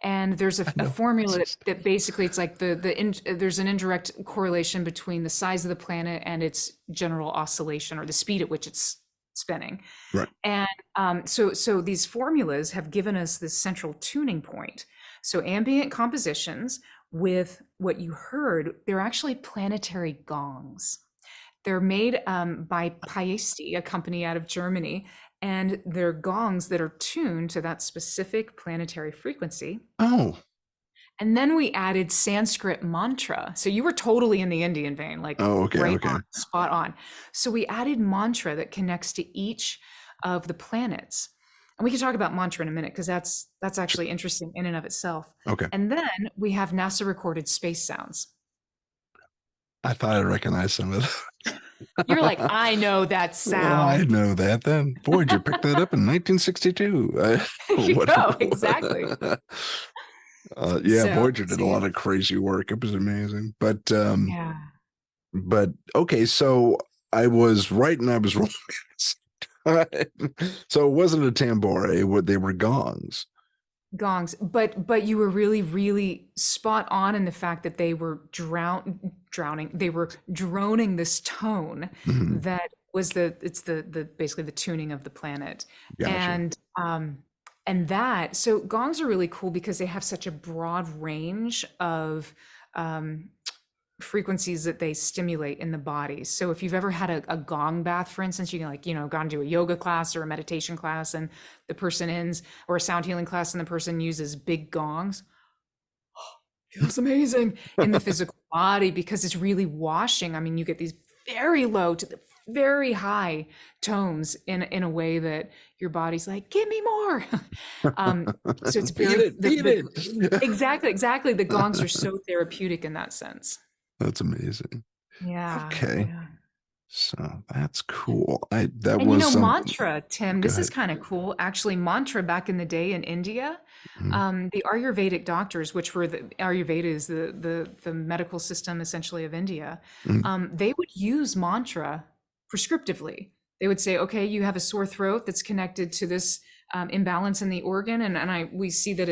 And there's I a know. formula that basically it's like there's an indirect correlation between the size of the planet and its general oscillation, or the speed at which it's spinning. Right. And so these formulas have given us this central tuning point. So ambient compositions with what you heard, they're actually planetary gongs. They're made by Paiste, a company out of Germany, and they're gongs that are tuned to that specific planetary frequency. Oh. And then we added Sanskrit mantra. So you were totally in the Indian vein, like Oh, okay. right Okay. on, spot on. So we added mantra that connects to each of the planets. And we can talk about mantra in a minute because that's actually interesting in and of itself. Okay. And then we have NASA recorded space sounds. I thought I recognized some of it. You're like, I know that Well, I sound. know that then. Voyager picked that up in 1962. There you go, exactly. Yeah, Voyager did a So lot of crazy work. It was amazing. yeah. But okay, so I was right and I was wrong. So it wasn't a tambore, they were gongs. Gongs, but you were really spot on in the fact that they were drowning, they were droning this tone Mhm. that was the basically the tuning of the planet. Gotcha. And that, so gongs are really cool because they have such a broad range of um frequencies that they stimulate in the body. So if you've ever had a gong bath, for instance, you can, like, gone to a yoga class or a meditation class and the person ends, or a sound healing class and the person uses big gongs, feels amazing in the physical body because it's really washing. I mean, you get these very low to the very high tones in a way that your body's like, give me more. um, so it's Beat very, it, beat it. exactly. The gongs are so therapeutic in that sense. That's amazing. Yeah, Okay. yeah. So that's cool. That And was some. mantra, Tim, Go this is ahead. kind of cool. Actually, mantra back in the day in India, Mhm. the Ayurvedic doctors, which were the Ayurveda is the medical system essentially of India, Mhm. they would use mantra prescriptively. They would say, okay, you have a sore throat that's connected to this imbalance in the organ, and we see that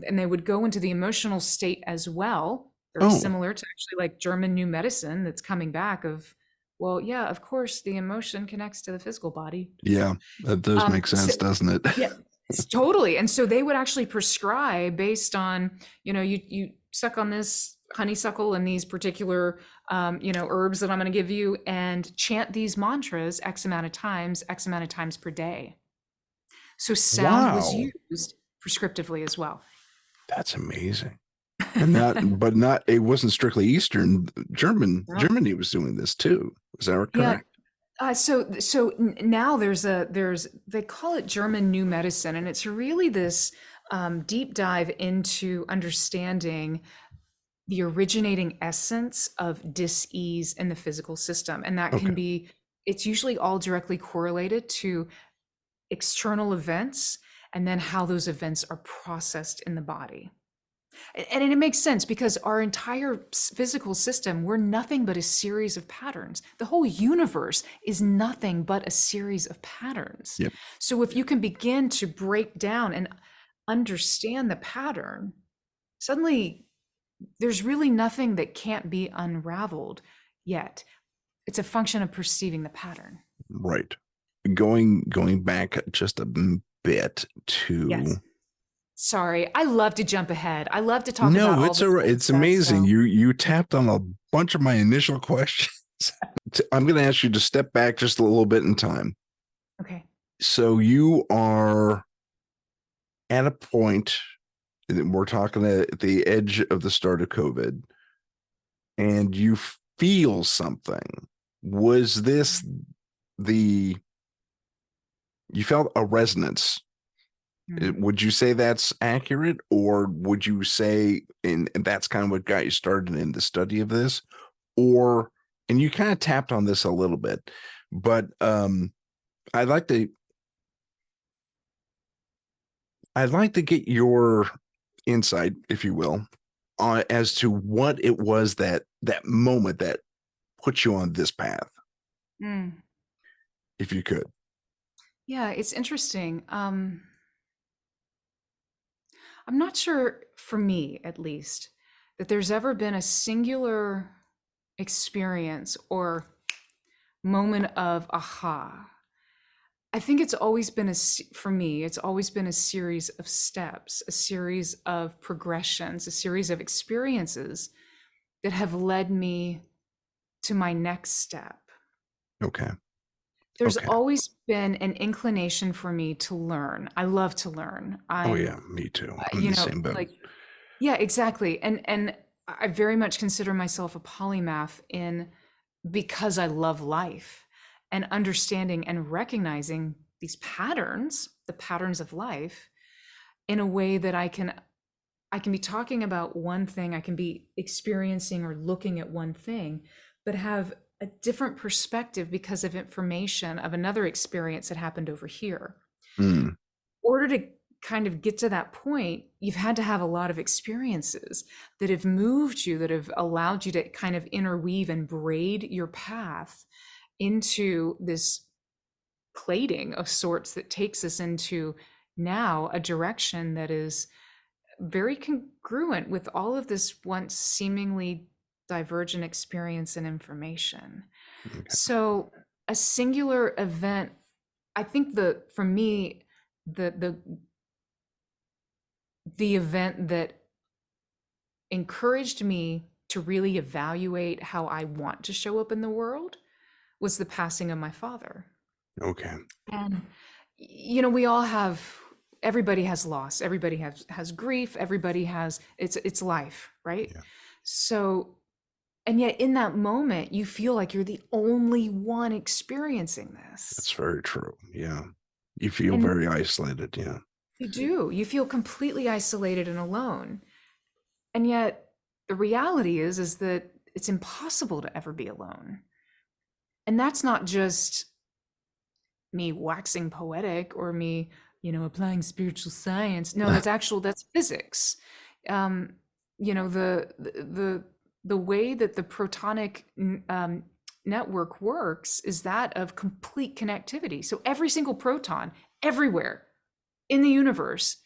and they would go into the emotional state as well, very Oh, similar to actually like German new medicine that's coming back of, well, yeah, of course, the emotion connects to the physical body. yeah, that does make So sense, doesn't it? yeah, it's totally. And so they would actually prescribe based on, you suck on this honeysuckle and these particular, herbs that I'm going to give you, and chant these mantras X amount of times per day. So sound was Wow, used prescriptively as well. that's amazing. And it wasn't strictly Eastern. Yeah. Germany was doing this too. Is that Yeah, correct? Now they call it German New Medicine, and it's really this deep dive into understanding the originating essence of dis-ease in the physical system, and that Okay. can be, it's usually all directly correlated to external events and then how those events are processed in the body. And it makes sense because our entire physical system, we're nothing but a series of patterns. The whole universe is nothing but a series of patterns. Yep. So if you can begin to break down and understand the pattern, suddenly there's really nothing that can't be unraveled yet. It's a function of perceiving the pattern. Right. Going back just a bit to. Yes. Sorry, I love to jump ahead. I love to talk about No, all it's the a. cool It's stuff. amazing. So, You tapped on a bunch of my initial questions. I'm going to ask you to step back just a little bit in time. okay. So you are at a point, we're talking at the edge of the start of COVID, and you feel something. Was this the, you felt a resonance Mm. Would you say that's accurate, or would you say, and that's kind of what got you started in the study of this, or, and you kind of tapped on this a little bit, but I'd like to, I'd like to get your insight, if you will, as to what it was that moment that put you on this path, Mm. if you could. Yeah, it's interesting. I'm not sure, for me at least, that there's ever been a singular experience or moment of aha. I think it's always been for me, it's always been a series of steps, a series of progressions, a series of experiences that have led me to my next step. Okay. There's Okay. always been an inclination for me to learn. I love to learn. Oh I'm, yeah, me too. I'm in you the know, same boat. like, yeah, exactly. And I very much consider myself a polymath in because I love life and understanding and recognizing these patterns, the patterns of life, in a way that I can be talking about one thing, I can be experiencing or looking at one thing, but have a different perspective because of information of another experience that happened over here. Mm, In order to kind of get to that point, you've had to have a lot of experiences that have moved you, that have allowed you to kind of interweave and braid your path into this plating of sorts that takes us into now a direction that is very congruent with all of this once seemingly divergent experience and information. okay. So a singular event, I think for me, the the event that encouraged me to really evaluate how I want to show up in the world was the passing of my father. Okay. And we all have, everybody has loss, everybody has grief, everybody has, it's life, right? Yeah. So, and yet in that moment you feel like you're the only one experiencing That's this. very true. Yeah. You feel And very isolated. Yeah. you feel completely isolated and alone. And yet the reality is that it's impossible to ever be alone. And that's not just me waxing poetic or me, applying spiritual science. No, that's physics. Um, the way that the protonic network works is that of complete connectivity. So every single proton everywhere in the universe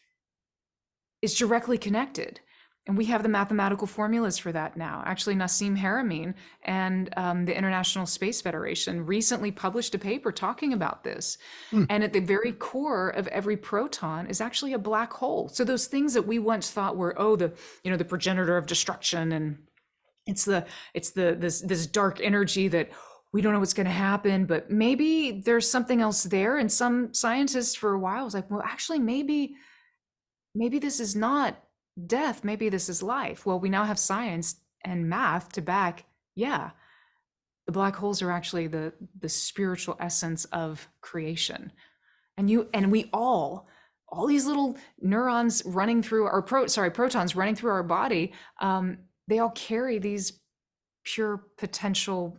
is directly connected. And we have the mathematical formulas for that now. Actually, Nassim Haramein and the International Space Federation recently published a paper talking about this. Hmm. And at the very core of every proton is actually a black hole. So those things that we once thought were, the progenitor of destruction, and it's this dark energy that we don't know what's going to happen, but maybe there's something else there. And some scientists for a while was like, well, actually, maybe this is not death, maybe this is life. Well, we now have science and math to back, yeah, the black holes are actually the spiritual essence of creation. And we all these little neurons running through our protons running through our body, they all carry these pure potential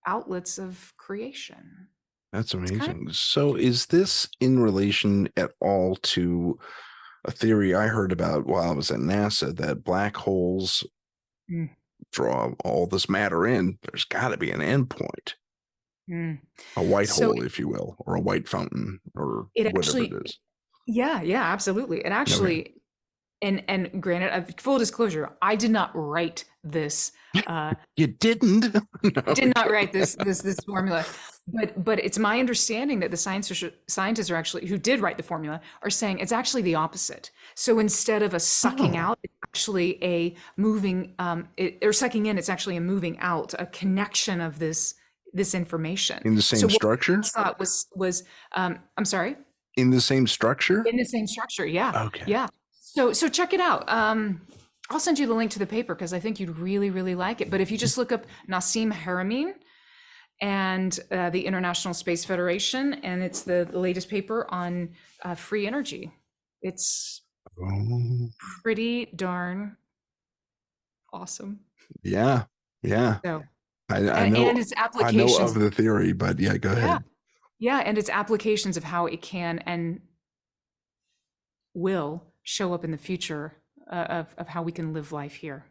outlets of creation. That's It's kind of amazing. So, is this in relation at all to a theory I heard about while I was at NASA that black holes mm, draw all this matter in? There's got to be an endpoint, mm. a white So hole, if you will, or a white fountain, or it whatever it actually, is. yeah, absolutely. It Okay. actually, and granted, full disclosure, I did not write this. Uh, You didn't? No, did not okay. write this formula, but it's my understanding that the scientists are actually, who did write the formula, are saying it's actually the opposite. So instead of a sucking Oh, out, it's actually a moving, or sucking in, it's actually a moving out, a connection of this information. in the So same what I structure? thought was I'm sorry. In the same structure? In the same structure, yeah, Okay. yeah. So check it out. I'll send you the link to the paper because I think you'd really, really like it. But if you just look up Nassim Haramein and the International Space Federation, and it's the latest paper on free energy. It's Oh, pretty darn awesome. yeah. Yeah. So, I and know its I know applications, of the theory, but yeah, go yeah, ahead. yeah, and its applications of how it can and will show up in the future, of how we can live life here.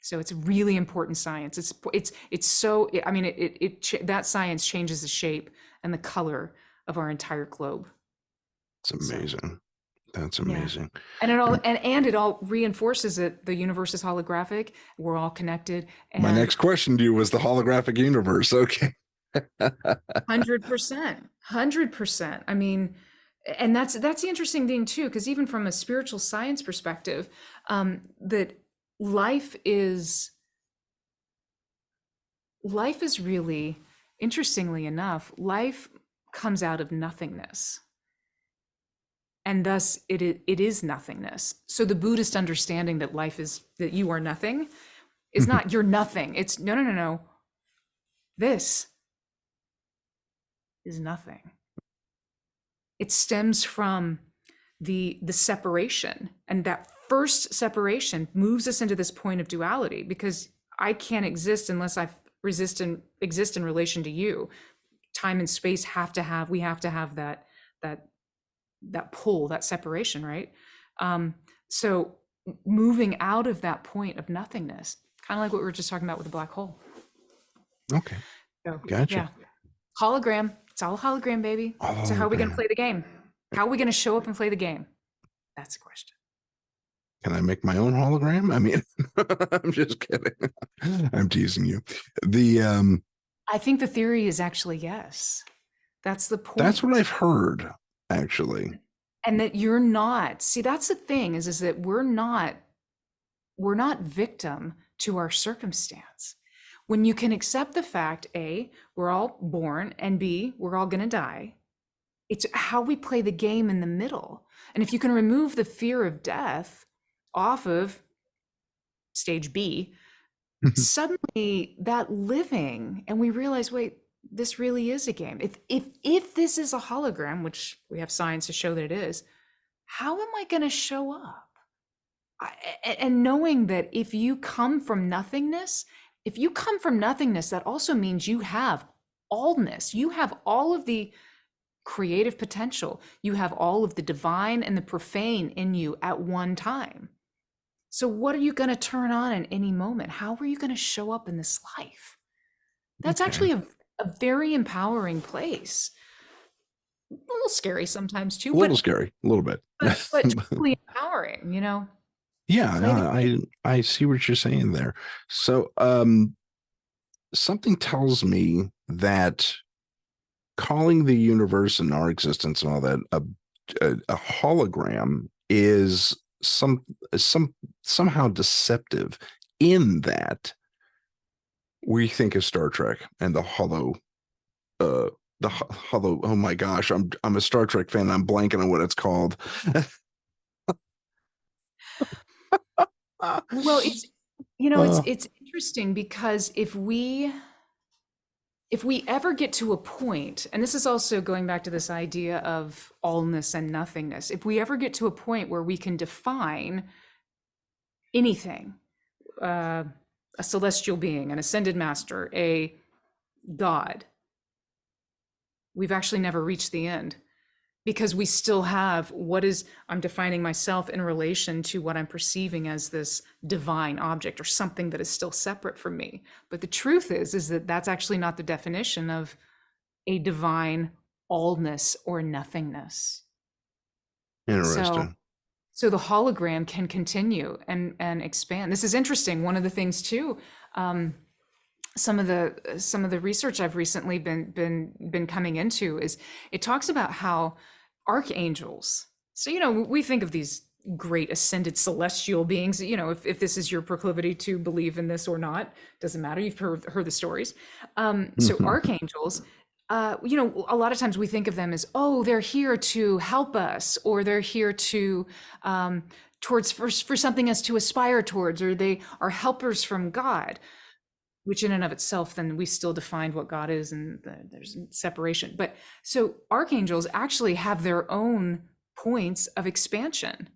So it's really important science. It's so, I mean, that science changes the shape and the color of our entire globe. It's So amazing. That's yeah. amazing. And it all And and it all reinforces it. The universe is holographic. We're all connected, my and next question to you was the holographic universe. Okay. 100%, 100%. I mean, and that's the interesting thing too, because even from a spiritual science perspective, that life is life is really, interestingly enough, life comes out of nothingness, and thus it is nothingness. So the Buddhist understanding that life is that you are nothing is not you're nothing. It's no, no, no, no. This is nothing. It stems from the separation, and that first separation moves us into this point of duality, because I can't exist unless I exist in relation to you. Time and space we have to have that that pull, that separation, right? So moving out of that point of nothingness, kind of like what we were just talking about with the black hole. Okay. So Gotcha. yeah, hologram. It's all hologram, baby. So how are we going to Hologram. play the game? How are we going to show up and play the game? That's the question. Can I make my own hologram? I mean, I'm just kidding. I'm teasing you. The I think the theory is actually yes. That's the That's what point. I've heard, actually. And that you're not. See, that's the thing is that we're not victim to our circumstance. When you can accept the fact, A, we're all born, and B, we're all going to die, it's how we play the game in the middle. And if you can remove the fear of death off of stage B, suddenly that living, and we realize, wait, this really is a game. If this is a hologram, which we have science to show that it is, how am I going to show up? And knowing that if you come from nothingness, that also means you have allness. You have all of the creative potential. You have all of the divine and the profane in you at one time. So what are you going to turn on in any moment? How are you going to show up in this life? That's Okay. actually a very empowering place. A little scary sometimes too, A little scary, a little bit. but truly empowering, Yeah, no, play the I see what you're saying there. So, something tells me that calling the universe and our existence and all that a hologram is somehow deceptive, in that we think of Star Trek and uh hollow. Oh my gosh, I'm a Star Trek fan. I'm blanking on what it's called. Well, it's it's uh, it's interesting because if we ever get to a point, and this is also going back to this idea of allness and nothingness, if we ever get to a point where we can define anything, a celestial being, an ascended master, a god, we've actually never reached the end, because we still have I'm defining myself in relation to what I'm perceiving as this divine object or something that is still separate from me. But the truth is that that's actually not the definition of a divine allness or nothingness. So Interesting. so the hologram can continue and expand. This is interesting. One of the things too, some of the research I've recently been coming into is it talks about how archangels. So we think of these great ascended celestial beings. If this is your proclivity to believe in this or not, doesn't matter. You've heard the stories. So archangels. A lot of times we think of them as, oh, they're here to help us, or they're here to towards for something us to aspire towards, or they are helpers from God, which in and of itself, then we still defined what God is, and there's separation. But so archangels actually have their own points of expansion,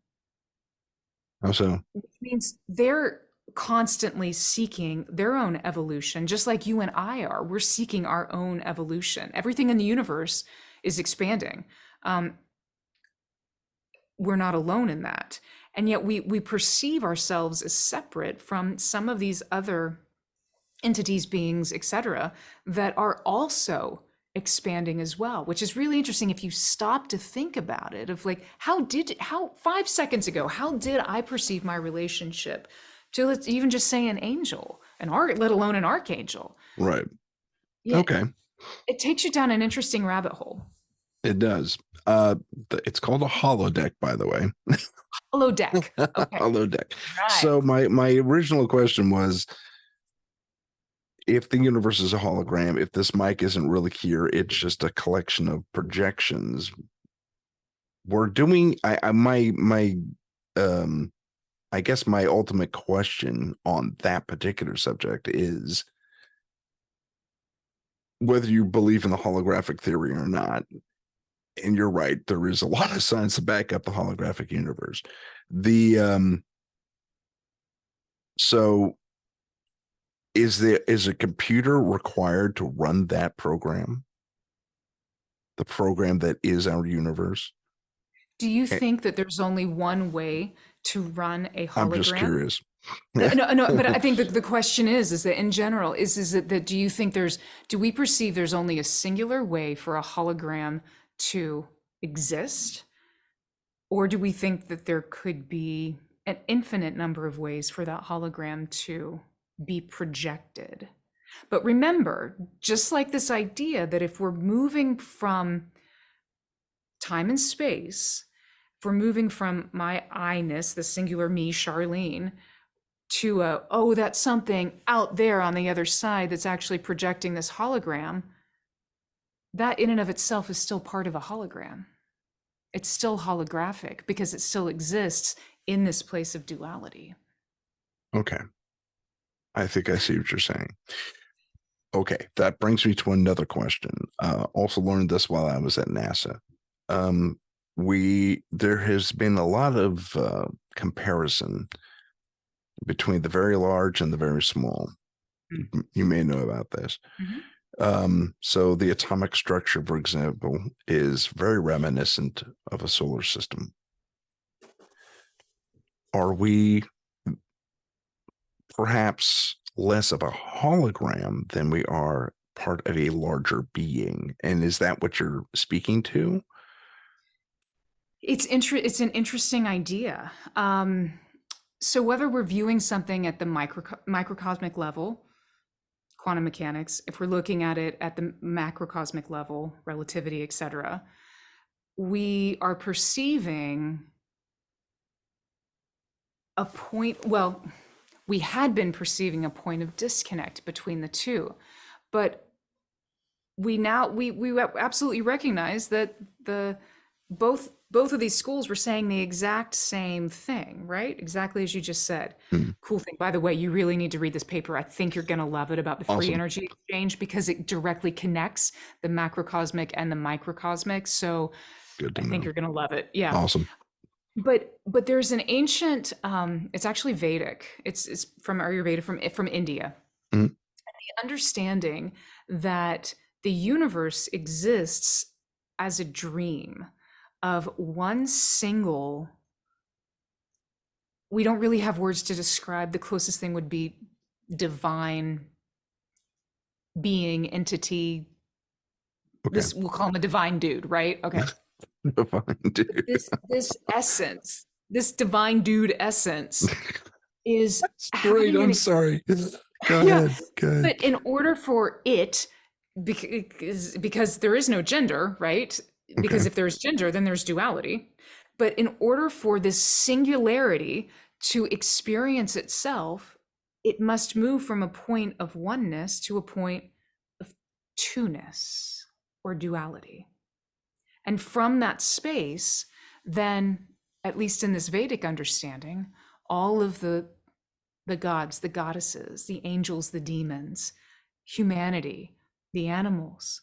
How so? which means they're constantly seeking their own evolution, just like you and I are. We're seeking our own evolution. Everything in the universe is expanding. Um, we're not alone in that. And yet we perceive ourselves as separate from some of these other entities, beings, etc., that are also expanding as well, which is really interesting if you stop to think about it, of like, how 5 seconds ago, how did I perceive my relationship to, let's even just say, an angel, let alone an archangel? Right. Yeah, Okay. it takes you down an interesting rabbit hole. It does. It's called a holodeck, by the way. Holodeck. Okay. Holodeck. Right. So my original question was, if the universe is a hologram, if this mic isn't really here, it's just a collection of projections. We're doing um I guess my ultimate question on that particular subject is whether you believe in the holographic theory or not. And you're right, there is a lot of science to back up the holographic universe. The so is a computer required to run that program? The program that is our universe? Do you Eh, think that there's only one way to run a I'm just hologram? curious. No, but I think the question is that in general, is it that do you think do we perceive there's only a singular way for a hologram to exist? Or do we think that there could be an infinite number of ways for that hologram to be projected? But remember, just like this idea that if we're moving from time and space, if we're moving from my I-ness, the singular me, Charlene, to that's something out there on the other side that's actually projecting this hologram, that in and of itself is still part of a hologram. It's still holographic because it still exists in this place of duality. Okay. I think I see what you're saying. Okay, that brings me to another question. Also learned this while I was at NASA. There has been a lot of comparison between the very large and the very small. Mm-hmm. You may know about this. So the atomic structure, for example, is very reminiscent of a solar system. Are we perhaps less of a hologram than we are part of a larger being? And is that what you're speaking to? It's an interesting idea. So whether we're viewing something at the microcosmic level, quantum mechanics, if we're looking at it at the macrocosmic level, relativity, etc., we are perceiving a point, well, we had been perceiving a point of disconnect between the two, but we absolutely recognize that both of these schools were saying the exact same thing, right? Exactly as you just said. Cool thing, by the way, you really need to read this paper. I think you're going to love it, about the free Awesome. energy exchange, because it directly connects the macrocosmic and the microcosmic. So Good to I think know. you're going to love it. Yeah. Awesome. But there's an ancient, it's actually Vedic. It's from Ayurveda, from India. Mhm. The understanding that the universe exists as a dream of one single, we don't really have words to describe, the closest thing would be divine being, entity. Okay. This, we'll call him a divine dude, right? Okay. Fine, dude. This essence, this divine dude essence is That's great. having I'm an sorry. Go yeah, ahead. Go ahead. but in order for it, because there is no gender, right? Okay. Because if there's gender, then there's duality. But in order for this singularity to experience itself, it must move from a point of oneness to a point of two-ness or duality. And from that space, then, at least in this Vedic understanding, all of the gods, the goddesses, the angels, the demons, humanity, the animals,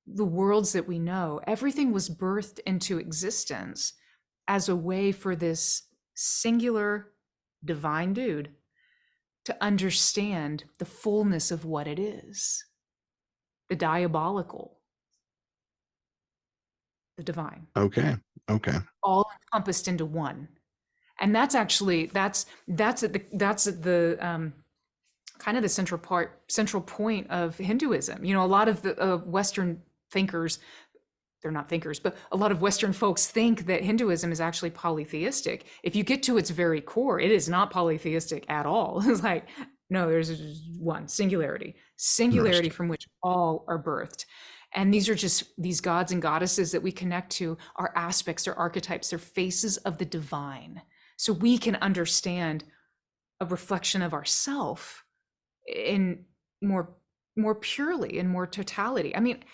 the worlds that we know, everything was birthed into existence as a way for this singular divine dude to understand the fullness of what it is, the diabolical, the divine, Okay. Okay. all encompassed into one. And that's actually that's at the kind of the central point of Hinduism. You know, a lot of the Western thinkers, they're not thinkers, but a lot of Western folks think that Hinduism is actually polytheistic. If you get to its very core, it is not polytheistic at all. It's like, no, there's one singularity Interesting. from which all are birthed. And these are just these gods and goddesses that we connect to are aspects, they're archetypes, they're faces of the divine. So we can understand a reflection of ourself in more purely and more totality. I mean,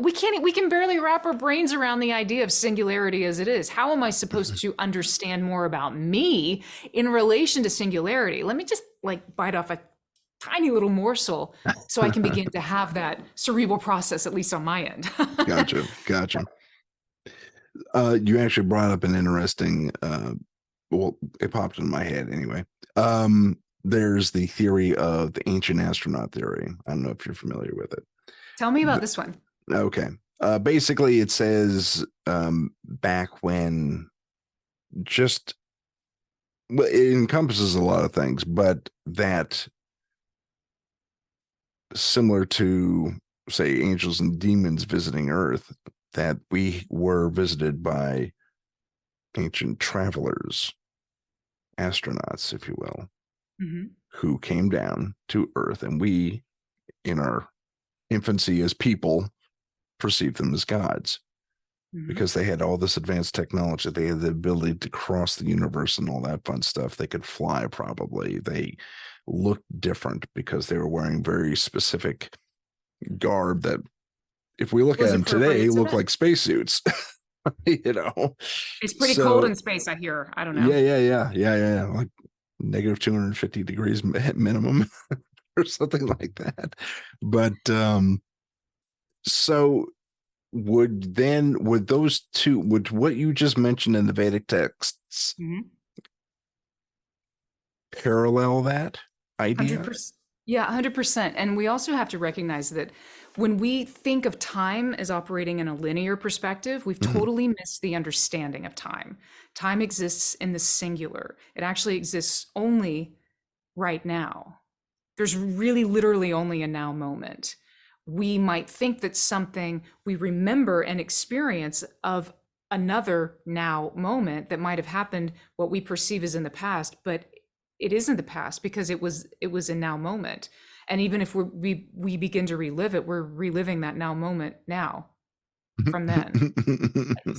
we can barely wrap our brains around the idea of singularity as it is. How am I supposed to understand more about me in relation to singularity? Let me just like bite off a tiny little morsel so I can begin to have that cerebral process, at least on my end. Gotcha. Gotcha. You actually brought up an interesting, well, it popped in my head anyway. There's the theory of the ancient astronaut theory. I don't know if you're familiar with it. Tell me about this one. Okay. Basically, it says back when just, well, it encompasses a lot of things, but that similar to, say, angels and demons visiting Earth, that we were visited by ancient travelers, astronauts, if you will, who came down to Earth, and we, in our infancy as people, perceived them as gods because they had all this advanced technology. They had the ability to cross the universe and all that fun stuff. They could fly, probably. They looked different because they were wearing very specific garb that, if we look at them today, look like spacesuits. You know, it's pretty cold in space, I hear. I don't know. Yeah. Like negative 250 degrees minimum or something like that. But so would those two, would what you just mentioned in the Vedic texts parallel that idea? 100%. Yeah, 100%. And we also have to recognize that when we think of time as operating in a linear perspective, we've totally missed the understanding of time. Time exists in the singular. It actually exists only right now. There's really literally only a now moment. We might think that something we remember and experience of another now moment that might have happened, what we perceive as in the past, but it isn't the past because it was a now moment. And even if we begin to relive it, we're reliving that now moment now from then.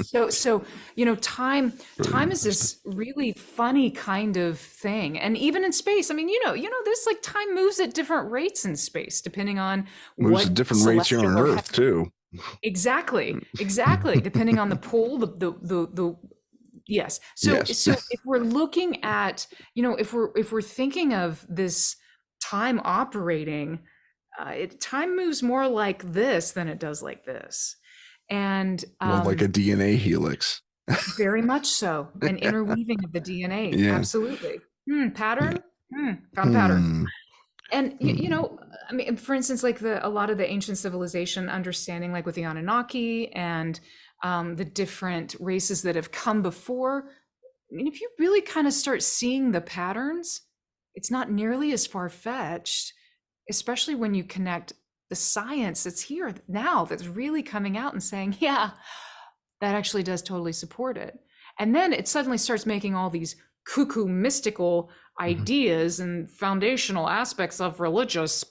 So you know, time is this really funny kind of thing. And even in space, I mean, you know this, like, time moves at different rates in space depending on moves at different rates here on Earth too. Exactly depending on the pull, the yes. So if we're looking at, you know, if we're thinking of this time operating, time moves more like this than it does like this. And well, like a DNA helix. Very much so. An interweaving of the DNA. Yeah. Absolutely. Pattern? Yeah. Found a pattern. And you know, I mean, for instance, like a lot of the ancient civilization understanding, like with the Anunnaki and the different races that have come before. I mean, if you really kind of start seeing the patterns, it's not nearly as far-fetched, especially when you connect the science that's here now, that's really coming out and saying, yeah, that actually does totally support it. And then it suddenly starts making all these cuckoo mystical ideas and foundational aspects of religious,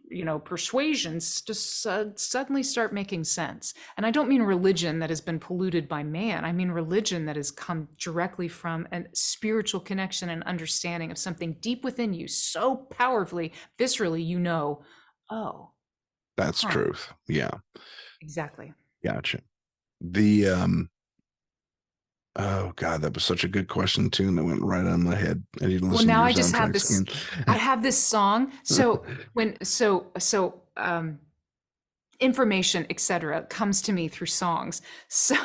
you know, persuasions just suddenly start making sense. And I don't mean religion that has been polluted by man. I mean religion that has come directly from a spiritual connection and understanding of something deep within you, so powerfully, viscerally, you know, oh, that's truth. Yeah, exactly. Gotcha. The oh God, that was such a good question too, and that went right on my head. I need to listen. Well, now I just have this. I have this song. So information, etc., comes to me through songs. So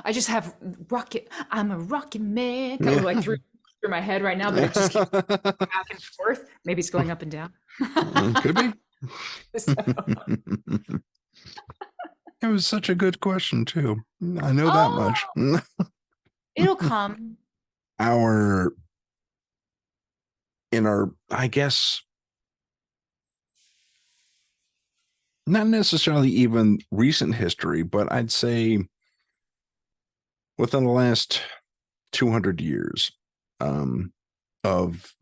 I just have rocket. I'm a rocket man, kind of like through my head right now, but it just keeps back and forth. Maybe it's going up and down. Could be. So, It was such a good question too. I know that much. oh, it'll come. our I guess, not necessarily even recent history, but I'd say within the last 200 years of,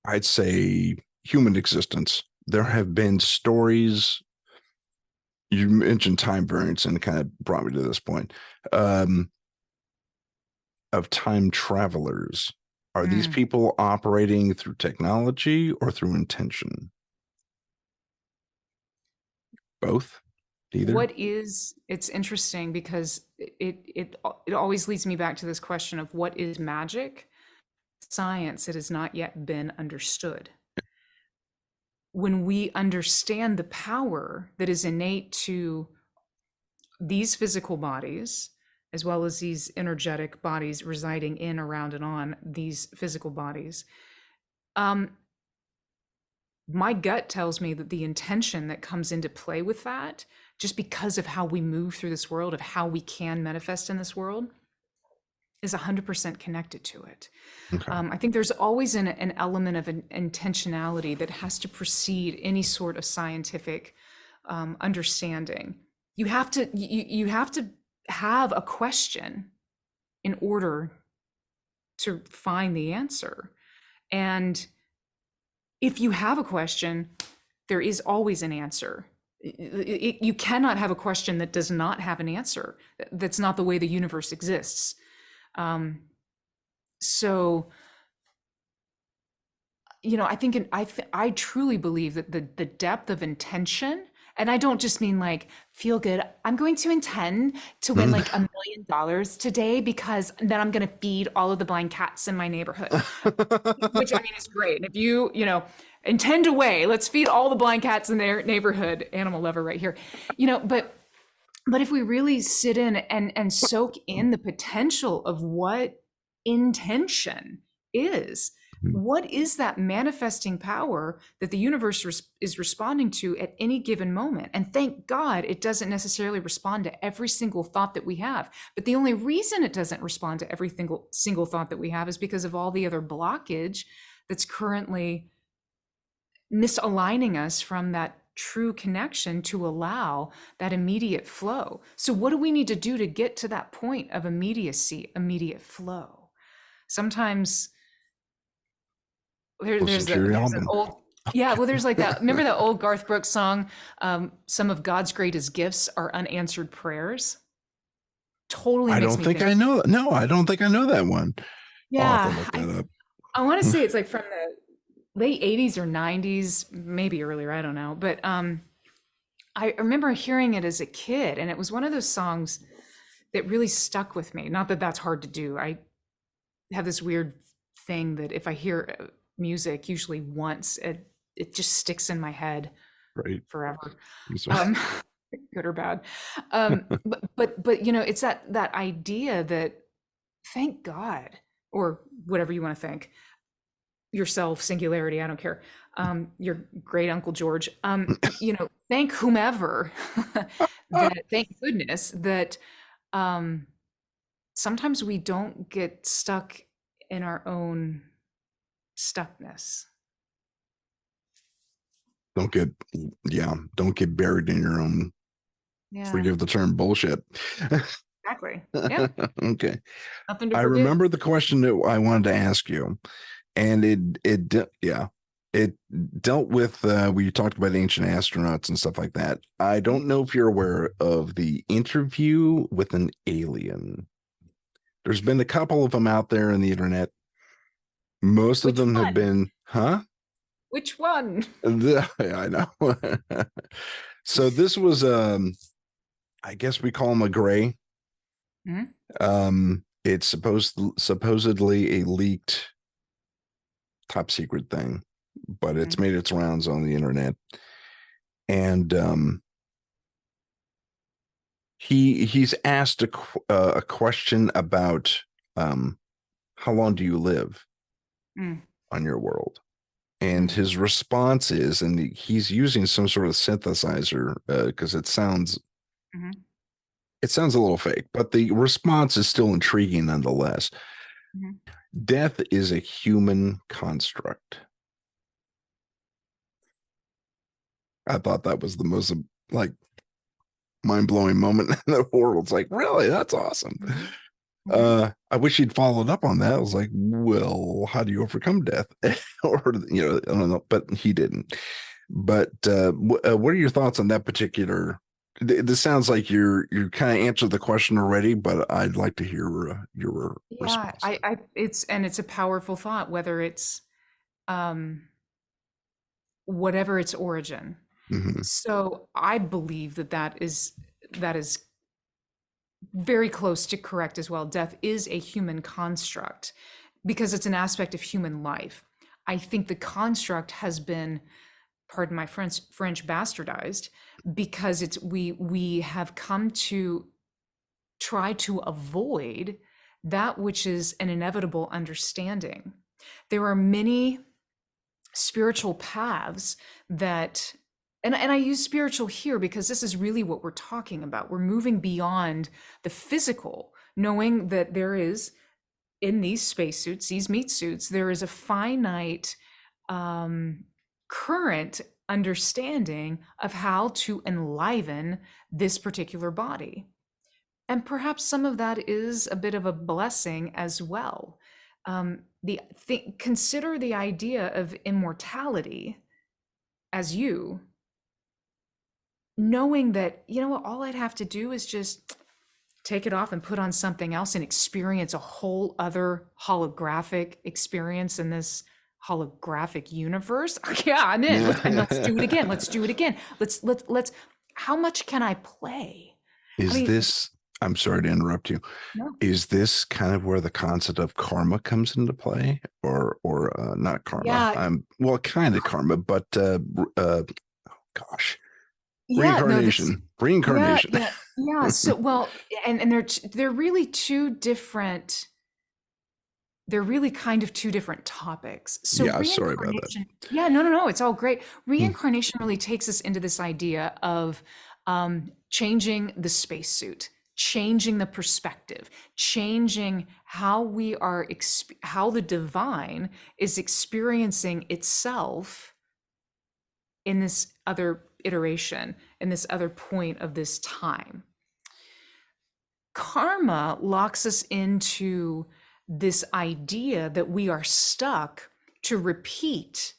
I'd say, human existence, there have been stories. You mentioned time variance and it kind of brought me to this point, of time travelers. Are these people operating through technology or through intention? Both? Either? It's interesting because it always leads me back to this question of what is magic? Science, it has not yet been understood. When we understand the power that is innate to these physical bodies, as well as these energetic bodies residing in, around, and on these physical bodies, my gut tells me that the intention that comes into play with that, just because of how we move through this world, of how we can manifest in this world, is 100% connected to it. Okay. I think there's always an element of an intentionality that has to precede any sort of scientific understanding. You have to have a question in order to find the answer. And if you have a question, there is always an answer. You cannot have a question that does not have an answer. That's not the way the universe exists. So, I think I truly believe that the depth of intention, and I don't just mean like feel good. I'm going to intend to win like $1 million today because then I'm going to feed all of the blind cats in my neighborhood, which I mean is great. And if you intend to weigh, let's feed all the blind cats in their neighborhood. Animal lover right here, but if we really sit in and soak in the potential of what intention is, what is that manifesting power that the universe is responding to at any given moment? And thank God it doesn't necessarily respond to every single thought that we have. But the only reason it doesn't respond to every single thought that we have is because of all the other blockage that's currently misaligning us from that true connection to allow that immediate flow. So what do we need to do to get to that point of immediacy, immediate flow? Sometimes there's an old, there's like that. Remember that old Garth Brooks song, some of God's greatest gifts are unanswered prayers? Totally makes me think. I don't think I know. No, I don't think I know that one. Yeah. I'll have to look that up. I want to say it's like from the late 80s or 90s, maybe earlier, I don't know. But I remember hearing it as a kid, and it was one of those songs that really stuck with me. Not that that's hard to do. I have this weird thing that if I hear music, usually once, it just sticks in my head forever. Good or bad. But it's that idea that, thank God, or whatever you want to think, yourself, singularity, I don't care, your great Uncle George, thank whomever, thank goodness that sometimes we don't get stuck in our own stuckness. Don't get buried in your own, forgive the term, bullshit. Exactly. Yeah. Okay. Nothing to I forget. remember the question that I wanted to ask you, and it dealt with we talked about ancient astronauts and stuff like that. I don't know if you're aware of the interview with an alien. There's been a couple of them out there on the internet. Most of them have been, Which one? I know. So this was, I guess we call him a gray. It's supposedly a leaked top secret thing, but it's made its rounds on the internet. and he's asked a question about how long do you live Mm, on your world, and mm, his response is, and he's using some sort of synthesizer because mhm, it sounds a little fake, but the response is still intriguing nonetheless. mhm. Death is a human construct. I thought that was the most like mind-blowing moment in the world. It's like, really? That's awesome. Mhm. Mhm. I wish he'd followed up on that. I was like, well, how do you overcome death? Or, I don't know, but he didn't. But what are your thoughts on that particular? This sounds like you kind of answered the question already, but I'd like to hear your Yeah, response. it's a powerful thought, whether it's um, whatever its origin. Hmm. So I believe that is very close to correct as well. Death is a human construct because it's an aspect of human life. I think the construct has been, pardon my French bastardized because we have come to try to avoid that which is an inevitable understanding. There are many spiritual paths that, and I use spiritual here because this is really what we're talking about. We're moving beyond the physical, knowing that there is, in these spacesuits, these meat suits, there is a finite um, current understanding of how to enliven this particular body. And perhaps some of that is a bit of a blessing as well. Consider the idea of immortality as you, knowing that, you know what, all I'd have to do is just take it off and put on something else and experience a whole other holographic experience in this holographic universe. Yeah, I'm in. Let's do it again. Let's do it again. Let's. How much can I play? I Is mean, this? I'm sorry to interrupt you. no. Is this kind of where the concept of karma comes into play, or not karma? Yeah, Well, kind of karma, but gosh, yeah, no, this, reincarnation, yeah, reincarnation. yeah, yeah. So, well, and they're really two different, they're really kind of two different topics. So Yeah, sorry about that. reincarnation, yeah, no, no, no, it's all great. Hmm. Reincarnation really takes us into this idea of changing the spacesuit, changing the perspective, changing how we are, how the divine is experiencing itself in this other iteration, in this other point of this time. Karma locks us into this idea that we are stuck to repeat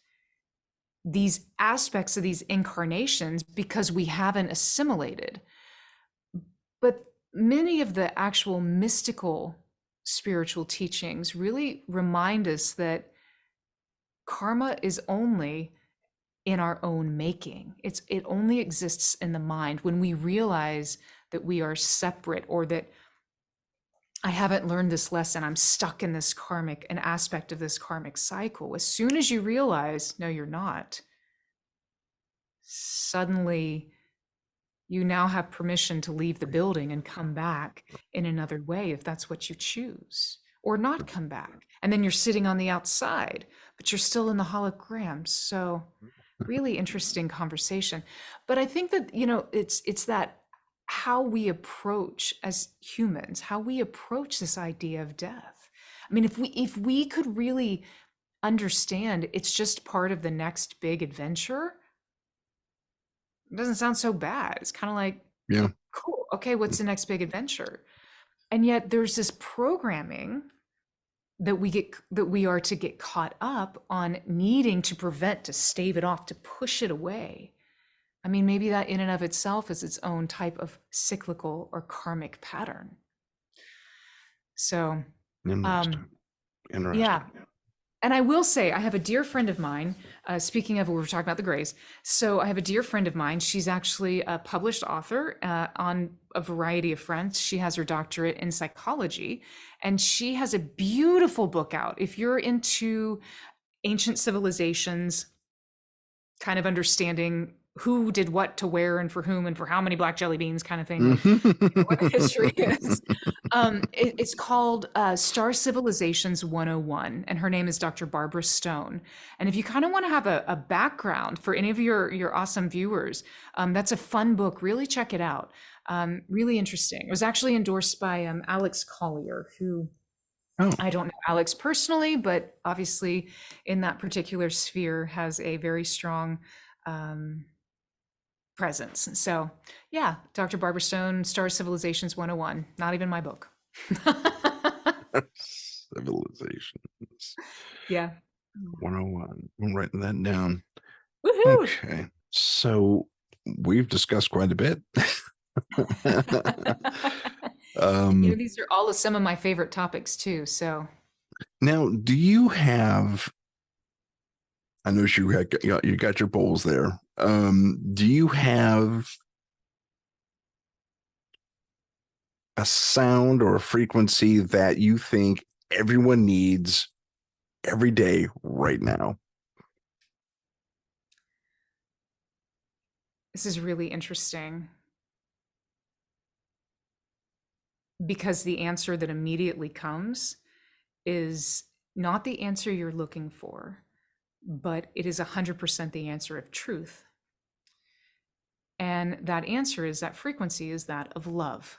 these aspects of these incarnations because we haven't assimilated. But many of the actual mystical spiritual teachings really remind us that karma is only in our own making. It only exists in the mind when we realize that we are separate, or that I haven't learned this lesson. I'm stuck in this karmic, an aspect of this karmic cycle. As soon as you realize, no, you're not, suddenly you now have permission to leave the building and come back in another way if that's what you choose, or not come back. And then you're sitting on the outside, but you're still in the hologram. So, really interesting conversation. But I think that, it's that how we approach as humans, how we approach this idea of death. I mean, if we could really understand it's just part of the next big adventure, it doesn't sound so bad. It's kind of like, Yeah. cool, okay, what's the next big adventure? And yet there's this programming that we are to get caught up on, needing to prevent, to stave it off, to push it away. I mean, maybe that in and of itself is its own type of cyclical or karmic pattern. So, Interesting. um, Interesting. yeah. And I will say, I have a dear friend of mine. Speaking of, we were talking about the Greys. So I have a dear friend of mine. She's actually a published author on a variety of fronts. She has her doctorate in psychology, and she has a beautiful book out. If you're into ancient civilizations, kind of understanding who did what to where and for whom and for how many black jelly beans kind of thing, like what the history Mhm. is. It's called Star Civilizations 101, and her name is Dr. Barbara Stone. And if you kind of want to have a background for any of your awesome viewers, that's a fun book. Really check it out. Really interesting. It was actually endorsed by Alex Collier, who Oh, I don't know Alex personally, but obviously in that particular sphere has a very strong um, presence. So, yeah, Dr. Barbara Stone, Star Civilizations 101, not even my book. civilizations Yeah. 101. I'm writing that down. Woohoo! Okay. So we've discussed quite a bit. um, These are all of some of my favorite topics too. So, Now, do you have, I know you got your bowls there. Do you have a sound or a frequency that you think everyone needs every day right now? this is really interesting because the answer that immediately comes is not the answer you're looking for, but it is 100% the answer of truth. And that answer is that frequency is that of love.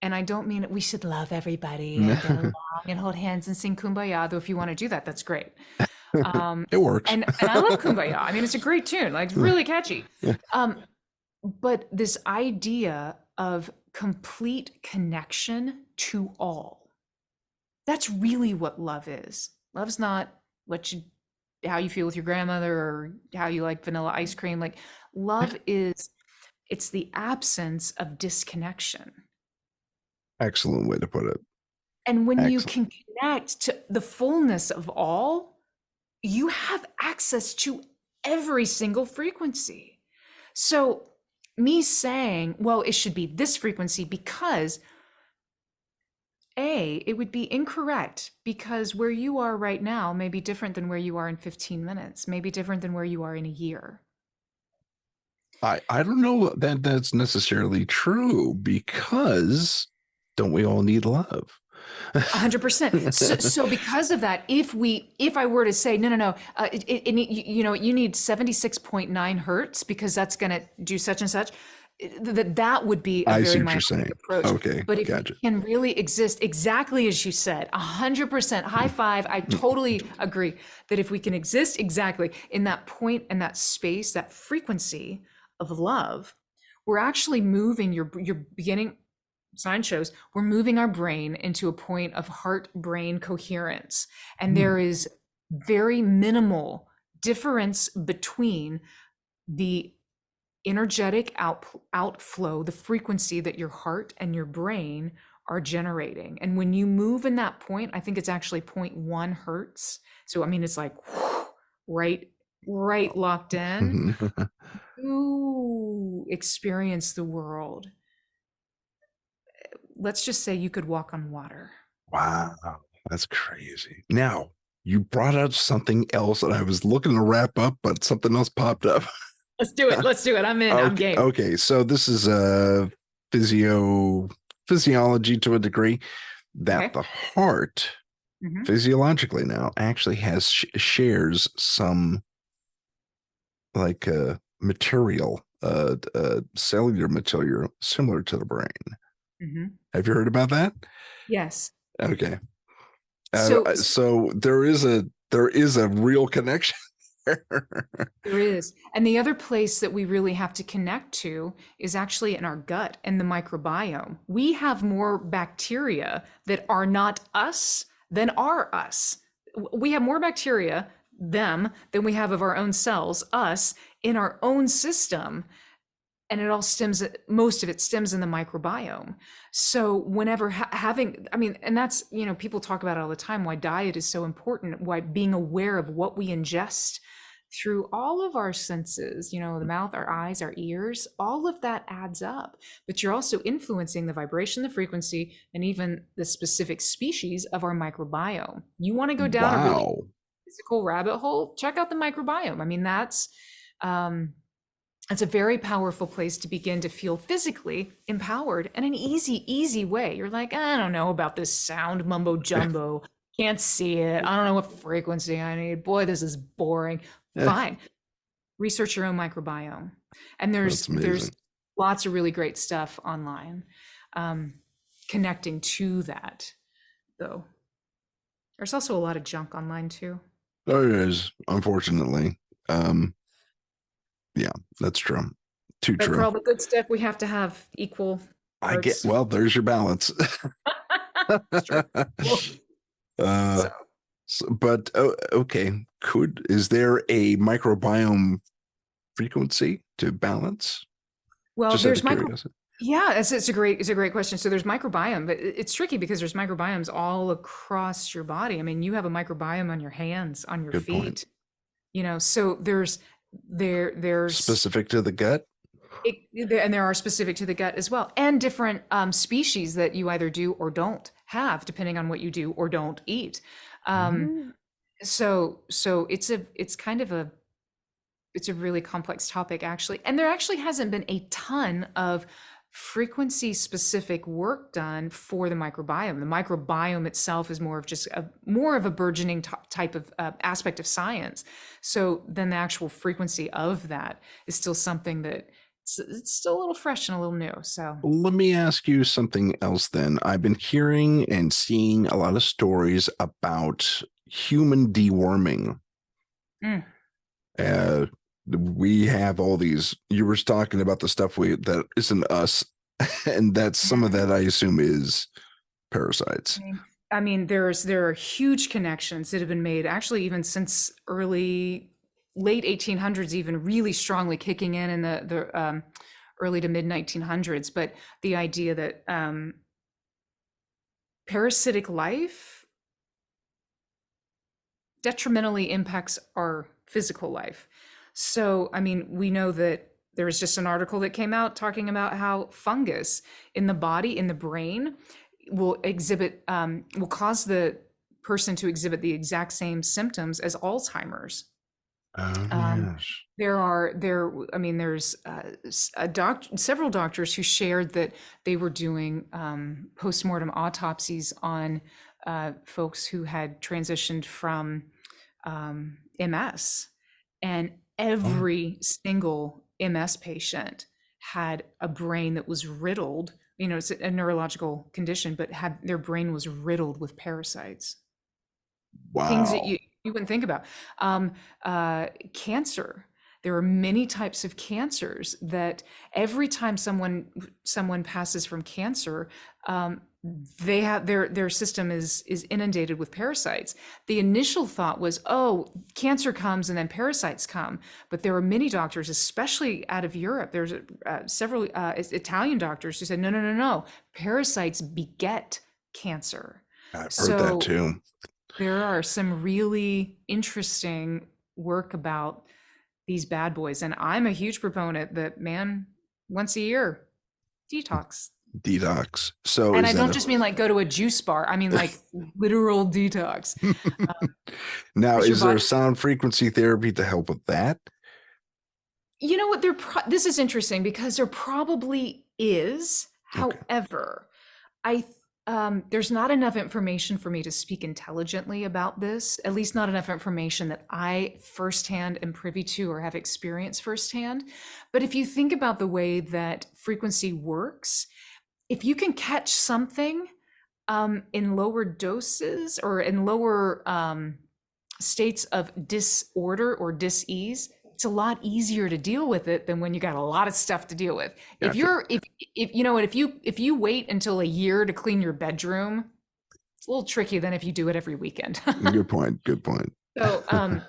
And I don't mean we should love everybody and get along and hold hands and sing Kumbaya, though if you want to do that, that's great. It works. And I love Kumbaya. I mean, it's a great tune, like it's really catchy. Um, but this idea of complete connection to all, that's really what love is. Love's not what you how you feel with your grandmother or how you like vanilla ice cream. Like love is it's the absence of disconnection. Excellent way to put it. And when you Excellent. can connect to the fullness of all, you have access to every single frequency. So, me saying, well, it should be this frequency because it would be incorrect because where you are right now may be different than where you are in 15 minutes, may be different than where you are in a year. I don't know that that's necessarily true because don't we all need love? 100%. So because of that, if I were to say, no, you need 76.9 hertz because that's going to do such and such, that would be a I see very what you're myopic saying. approach. Okay, But if we gotcha. can really exist exactly as you said, 100% high five, I totally agree that if we can exist exactly in that point and that space, that frequency of love, we're actually moving your beginning science shows we're moving our brain into a point of heart brain coherence, and there is very minimal difference between the energetic outflow, the frequency that your heart and your brain are generating. And when you move in that point, I think it's actually 0.1 hertz, so I mean it's like right locked in, you experience the world. Let's just say you could walk on water. Wow, that's crazy. Now, you brought up something else and I was looking to wrap up, but something else popped up. Let's do it. Let's do it. I'm in. I'm Okay, game. okay. So this is a physiology to a degree that Okay. the heart Mhm. physiologically now actually has shares some like material, cellular material similar to the brain. Mhm. Have you heard about that? Yes. Okay. So So there is a real connection there. there is. And the other place that we really have to connect to is actually in our gut and the microbiome. We have more bacteria that are not us than are us. We have more bacteria, them, than we have of our own cells, us, in our own system. And it all stems, most of it stems in the microbiome. So whenever having, I mean, and that's, people talk about it all the time, why diet is so important, why being aware of what we ingest through all of our senses, the mouth, our eyes, our ears, all of that adds up. But you're also influencing the vibration, the frequency, and even the specific species of our microbiome. You want to go down a really Wow. physical rabbit hole, check out the microbiome. I mean, that's, um, It's a very powerful place to begin to feel physically empowered in an easy way. You're like, I don't know about this sound mumbo jumbo. Can't see it. I don't know what frequency I need. Boy, this is boring. Fine. Research your own microbiome. And That's there's amazing. lots of really great stuff online connecting to that, though. There's also a lot of junk online too. There it is, unfortunately. Um, yeah, that's true. Too But for true. all the good stuff, we have to have equal I get, parts. well, there's your balance. It's true. uh, So, but okay, is there a microbiome frequency to balance? well, Just out there's of curiosity. yeah, it's a great question. So there's microbiome, but it's tricky because there's microbiomes all across your body. I mean, you have a microbiome on your hands, on your Good point. feet, so there's Specific to the gut? and there are specific to the gut as well, and different species that you either do or don't have, depending on what you do or don't eat. Um, Mm. so it's a really complex topic, actually, and there actually hasn't been a ton of frequency specific work done for the microbiome. The microbiome itself is more of a burgeoning type of aspect of science. So then the actual frequency of that is still something that it's still a little fresh and a little new. So Let me ask you something else then. I've been hearing and seeing a lot of stories about human deworming. mm, Uh, we have all these, you were talking about the stuff that isn't us, and that's some of that I assume is parasites. there are huge connections that have been made, actually, even since late 1800s, even really strongly kicking in the early to mid 1900s. But the idea that parasitic life detrimentally impacts our physical life. So, I mean, we know that there was just an article that came out talking about how fungus in the body, in the brain, will cause the person to exhibit the exact same symptoms as Alzheimer's. Oh, Um, yes. there's several doctors who shared that they were doing postmortem autopsies on folks who had transitioned from MS, and Oh, every single MS patient had a brain that was riddled. It's a neurological condition, but had their brain was riddled with parasites, things that wow. you wouldn't think about. Um, Cancer. There are many types of cancers that every time someone passes from cancer, they have their system is inundated with parasites. The initial thought was, oh, cancer comes and then parasites come, but there are many doctors, especially out of Europe. There's several Italian doctors who said, no, no, no, no, parasites beget cancer. I've heard that So too. there are some really interesting work about these bad boys. And I'm a huge proponent that, man, once a year, detox. Detox. So And I is that don't just mean like go to a juice bar. I mean like literal detox. now, Because your is there body, sound frequency therapy to help with that? you know what, this is interesting because there probably is. Okay. However, I there's not enough information for me to speak intelligently about this, at least not enough information that I firsthand am privy to or have experienced firsthand. But if you think about the way that frequency works, if you can catch something in lower doses or in lower states of disorder or dis-ease, it's a lot easier to deal with it than when you got a lot of stuff to deal with. If Gotcha. you're if you know what, if you wait until a year to clean your bedroom, it's a little tricky than if you do it every weekend. Good point. Good point. So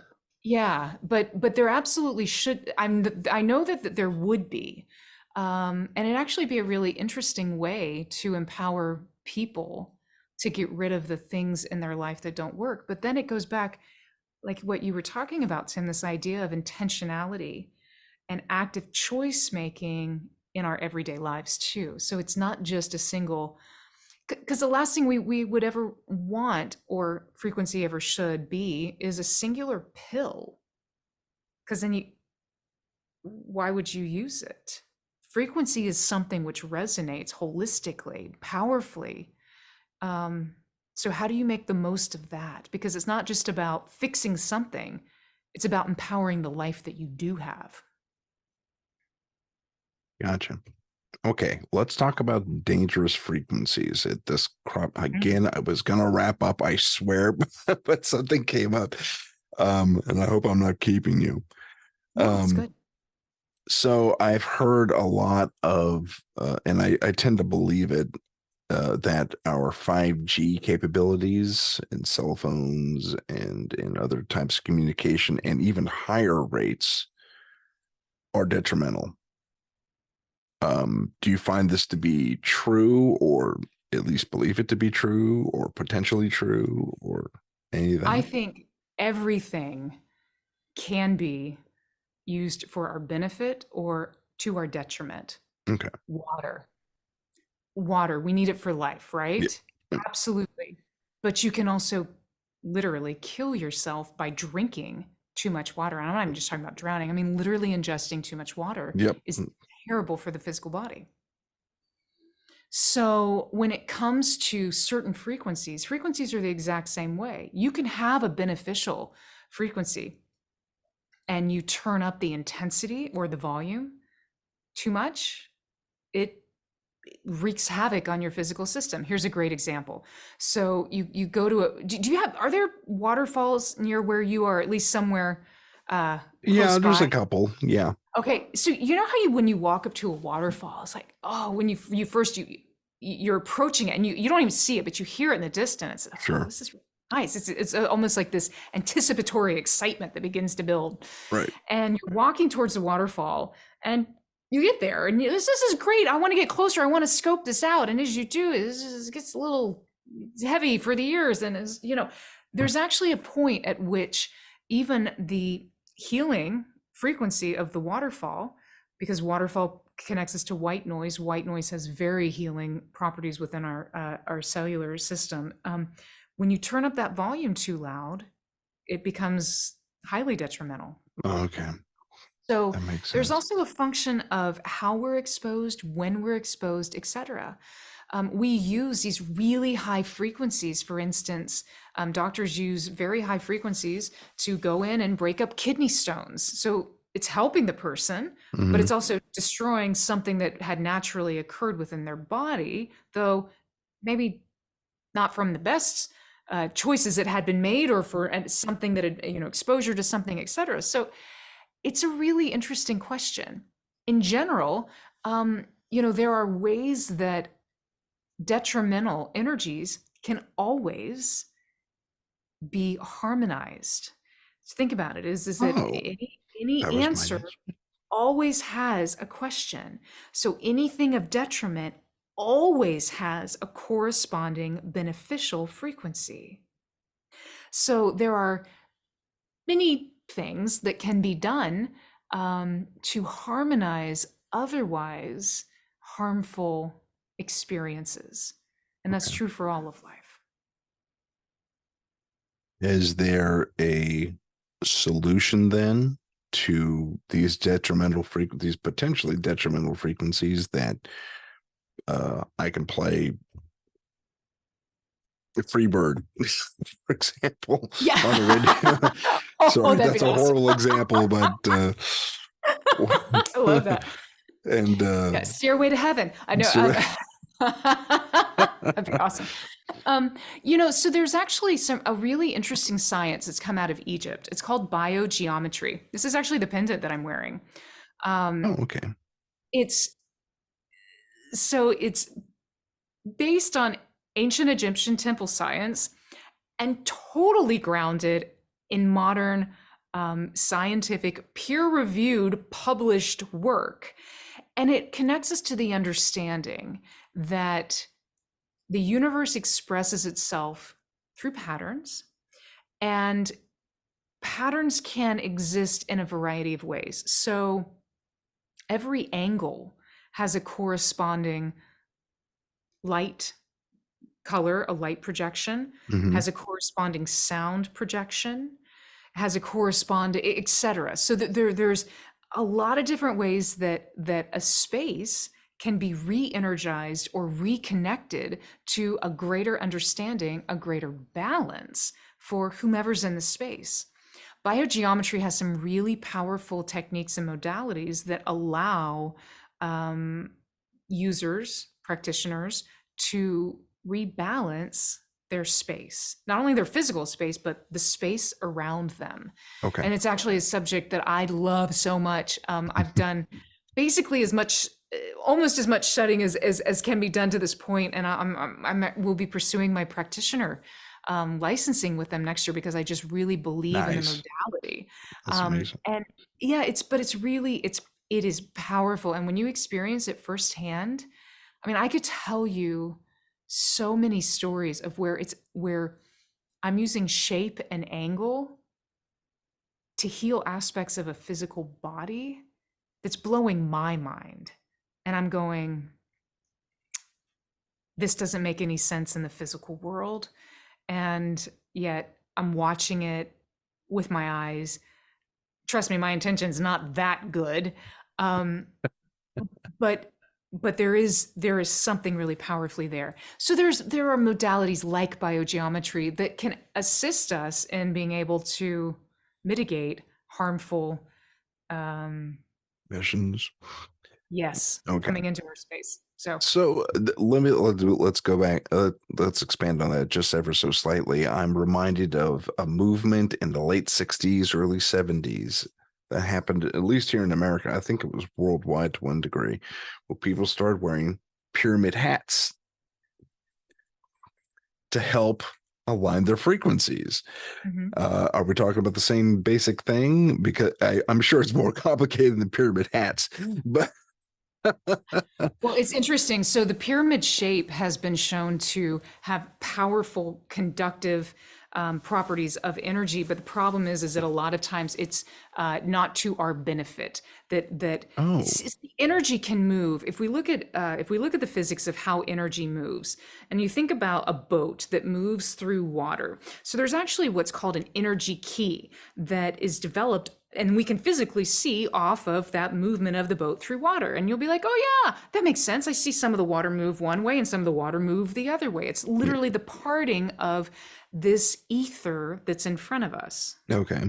yeah, but there absolutely should. I know that there would be, and it'd actually be a really interesting way to empower people to get rid of the things in their life that don't work. But then it goes back, like what you were talking about, Tim, this idea of intentionality and active choice making in our everyday lives too. So it's not just a single, because the last thing we would ever want, or frequency ever should be, is a singular pill. Because then why would you use it? Frequency is something which resonates holistically, powerfully. Um, so how do you make the most of that? Because it's not just about fixing something, it's about empowering the life that you do have. Gotcha. Okay, let's talk about dangerous frequencies at this crop. Mm. Again, I was gonna wrap up, I swear, but something came up. And I hope I'm not keeping you. No, it's Um, good. so I've heard a lot of, and I tend to believe it, that our 5G capabilities in cell phones and in other types of communication and even higher rates are detrimental. Do you find this to be true, or at least believe it to be true, or potentially true, or any of I that? think everything can be used for our benefit or to our detriment. Okay. Water. Water, we need it for life, Yeah. right? Yeah. Absolutely. But you can also literally kill yourself by drinking too much water. And I'm not even just talking about drowning. I mean, literally ingesting too much water Yep. is terrible for the physical body. So when it comes to certain frequencies, frequencies are the exact same way. You can have a beneficial frequency and you turn up the intensity or the volume too much, it wreaks havoc on your physical system. Here's a great example. So you go to do you have, are there waterfalls near where you are, at least somewhere close Yeah, there's a by? couple. Yeah, Okay, so you know how you when you walk up to a waterfall, it's like, oh, when you first you're approaching it and you don't even see it, but you hear it in the distance. Oh, sure. this is nice. It's almost like this anticipatory excitement that begins to build. Right. And you're walking towards the waterfall and you get there and this is great. I want to get closer. I want to scope this out. And as you do, it gets a little heavy for the ears. And as you know, there's actually a point at which even the healing frequency of the waterfall, because waterfall connects us to white noise. White noise has very healing properties within our cellular system. When you turn up that volume too loud, it becomes highly detrimental. Okay, So that makes there's sense. also a function of how we're exposed, when we're exposed, etc. We use these really high frequencies. For instance, doctors use very high frequencies to go in and break up kidney stones. So it's helping the person, but Hmm. it's also destroying something that had naturally occurred within their body, though maybe not from the best choices that had been made or for something that had, exposure to something, etc. So it's a really interesting question. In general, there are ways that detrimental energies can always be harmonized. Think about it, is that Oh, any that was my answer next. always has a question. So anything of detriment always has a corresponding beneficial frequency. So there are many things that can be done to harmonize otherwise harmful experiences. And that's Okay. true for all of life. Is there a solution then to these detrimental frequencies, potentially detrimental frequencies that I can play Freebird, for example, Yeah. on the radio? Oh, Sorry, that'd that's be a awesome. horrible example, but I love that. and Yeah, Stairway to Heaven. I know. so That'd be awesome. So there's actually a really interesting science that's come out of Egypt. It's called biogeometry. This is actually the pendant that I'm wearing. oh, Um, okay. it's it's based on ancient Egyptian temple science and totally grounded in modern scientific, peer-reviewed, published work. And it connects us to the understanding that the universe expresses itself through patterns, and patterns can exist in a variety of ways. So every angle has a corresponding light color, a light projection, Hmm. has a corresponding sound projection, has a corresponding, etc. So that there's a lot of different ways that a space can be re-energized or reconnected to a greater understanding, a greater balance for whomever's in the space. Biogeometry has some really powerful techniques and modalities that allow um, users, practitioners, to rebalance their space, not only their physical space, but the space around them. Okay. And it's actually a subject that I love so much. I've done basically as much, almost as much studying as can be done to this point, and will be pursuing my practitioner licensing with them next year because I just really believe in the Nice. modality. That's amazing. And yeah, it is powerful. And when you experience it firsthand, I mean, I could tell you so many stories of where I'm using shape and angle to heal aspects of a physical body that's blowing my mind. And I'm going, this doesn't make any sense in the physical world. And yet I'm watching it with my eyes. Trust me, my intention's not that good. Um, but there is something really powerfully there. So there are modalities like biogeometry that can assist us in being able to mitigate harmful Missions. yes, Okay. coming into our space. So let's go back. Let's expand on that just ever so slightly. I'm reminded of a movement in the late 60s, early 70s that happened, at least here in America. I think it was worldwide to one degree, where people started wearing pyramid hats to help align their frequencies. Mhm. Are we talking about the same basic thing? Because I'm sure it's more complicated than pyramid hats, but Well, it's interesting. So the pyramid shape has been shown to have powerful conductive properties of energy, but the problem is that a lot of times it's not to our benefit. That oh, the energy can move. If we look at the physics of how energy moves, and you think about a boat that moves through water, so there's actually what's called an energy key that is developed and we can physically see off of that movement of the boat through water. And you'll be like, oh yeah, that makes sense. I see some of the water move one way and some of the water move the other way. It's yeah. literally the parting of this ether that's in front of us. Okay.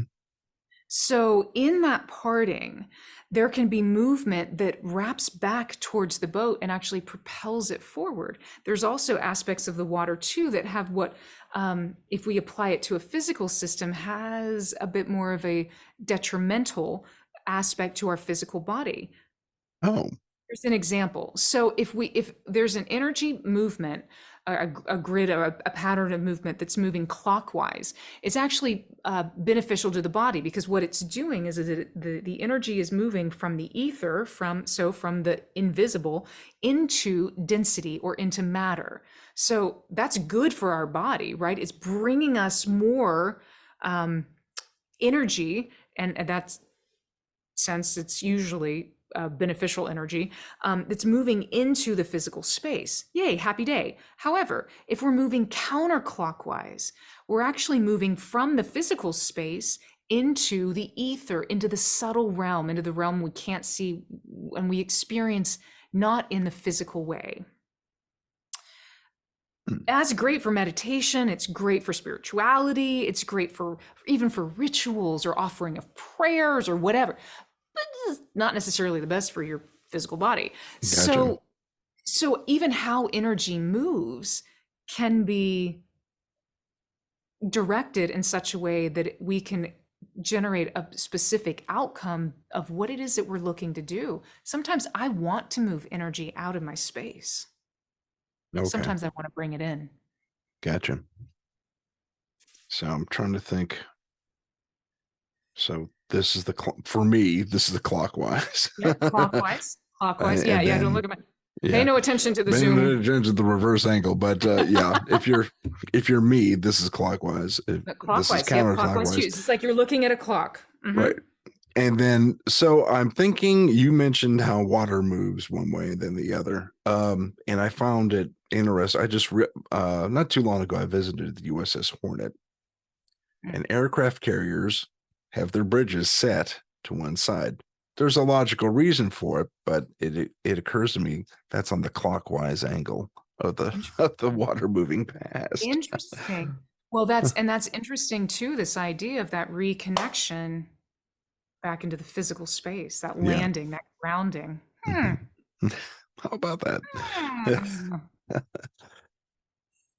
So in that parting, there can be movement that wraps back towards the boat and actually propels it forward. There's also aspects of the water too that have what, if we apply it to a physical system, has a bit more of a detrimental aspect to our physical body. Oh, Here's an example. So if there's an energy movement, a grid or a pattern of movement that's moving clockwise, it's actually beneficial to the body because what it's doing is that the energy is moving from the ether, from the invisible into density or into matter. So that's good for our body, right? It's bringing us more energy, and that's sense it's usually beneficial energy that's moving into the physical space. Yay, happy day. However, if we're moving counterclockwise, we're actually moving from the physical space into the ether, into the subtle realm, into the realm we can't see and we experience not in the physical way. That's great for meditation. It's great for spirituality. It's great for even for rituals or offering of prayers or whatever, but it's not necessarily the best for your physical body. gotcha. So even how energy moves can be directed in such a way that we can generate a specific outcome of what it is that we're looking to do. Sometimes I want to move energy out of my space. Okay. Sometimes I want to bring it in. Gotcha. So I'm trying to think. So this is for me, this is the clockwise. Yeah, clockwise. Clockwise. Yeah, And yeah. Don't then, look at my. Pay yeah, no attention to the paying Zoom. attention to the reverse angle. But yeah, if you're me, this is clockwise. If this is Clockwise. Yep, clockwise too. counterclockwise. It's like you're looking at a clock. Right. And then, so I'm thinking you mentioned how water moves one way and then the other. And I found it interesting. I just, not too long ago, I visited the USS Hornet, and aircraft carriers have their bridges set to one side there's a logical reason for it, but it occurs to me that's on the clockwise angle of the of the Interesting. water moving past. Interesting. Well, that's interesting too, this idea of that reconnection back into the physical space, that Yeah. landing, that grounding. Hmm. Mhm. How about that? Hmm.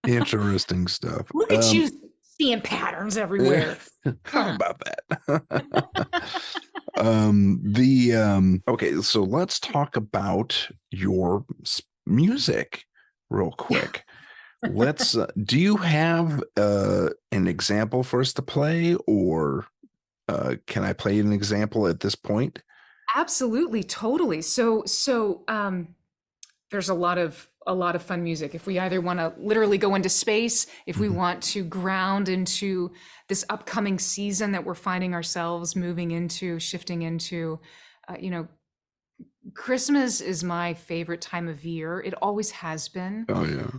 Interesting stuff. Look at you seeing patterns everywhere. How Huh. about that? Okay, so let's talk about your music real quick. Let's do you have an example for us to play, or can I play an example at this point? Absolutely, totally. So there's a lot of fun music. If we either want to literally go into space, if we Mhm. want to ground into this upcoming season that we're finding ourselves moving into, shifting into, you know, Christmas is my favorite time of year. It always has been. Oh yeah.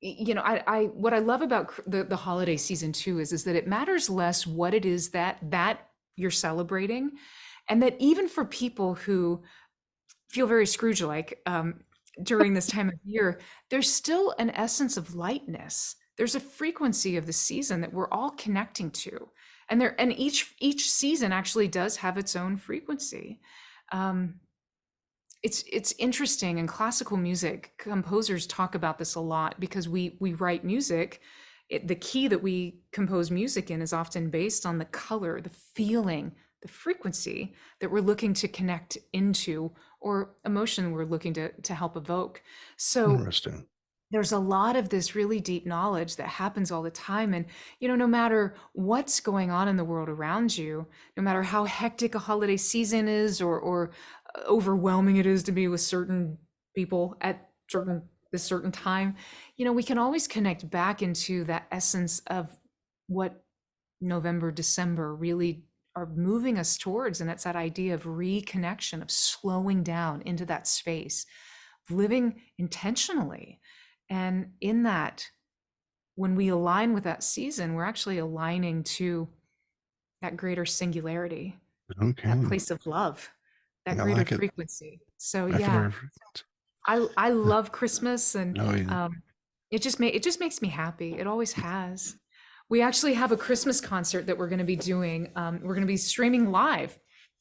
I what I love about the holiday season too is that it matters less what it is that you're celebrating, and that even for people who feel very Scrooge-like during this time of year, there's still an essence of lightness. There's a frequency of the season that we're all connecting to, and each season actually does have its own frequency. Um, it's interesting in classical music. Composers talk about this a lot because we write music. The key that we compose music in is often based on the color, the feeling, the frequency that we're looking to connect into, or emotion we're looking to help evoke. So Interesting. there's a lot of this really deep knowledge that happens all the time. And no matter what's going on in the world around you, no matter how hectic a holiday season is, or overwhelming it is to be with certain people at this certain time, we can always connect back into that essence of what November, December really are moving us towards. And it's that idea of reconnection, of slowing down into that space, living intentionally. And in that, when we align with that season, we're actually aligning to that greater singularity, that Okay. place of love, that I greater like it. frequency. So I can yeah, never. I love Christmas, and Oh yeah. it just makes me happy. It always has. We actually have a Christmas concert that we're going to be doing. We're going to be streaming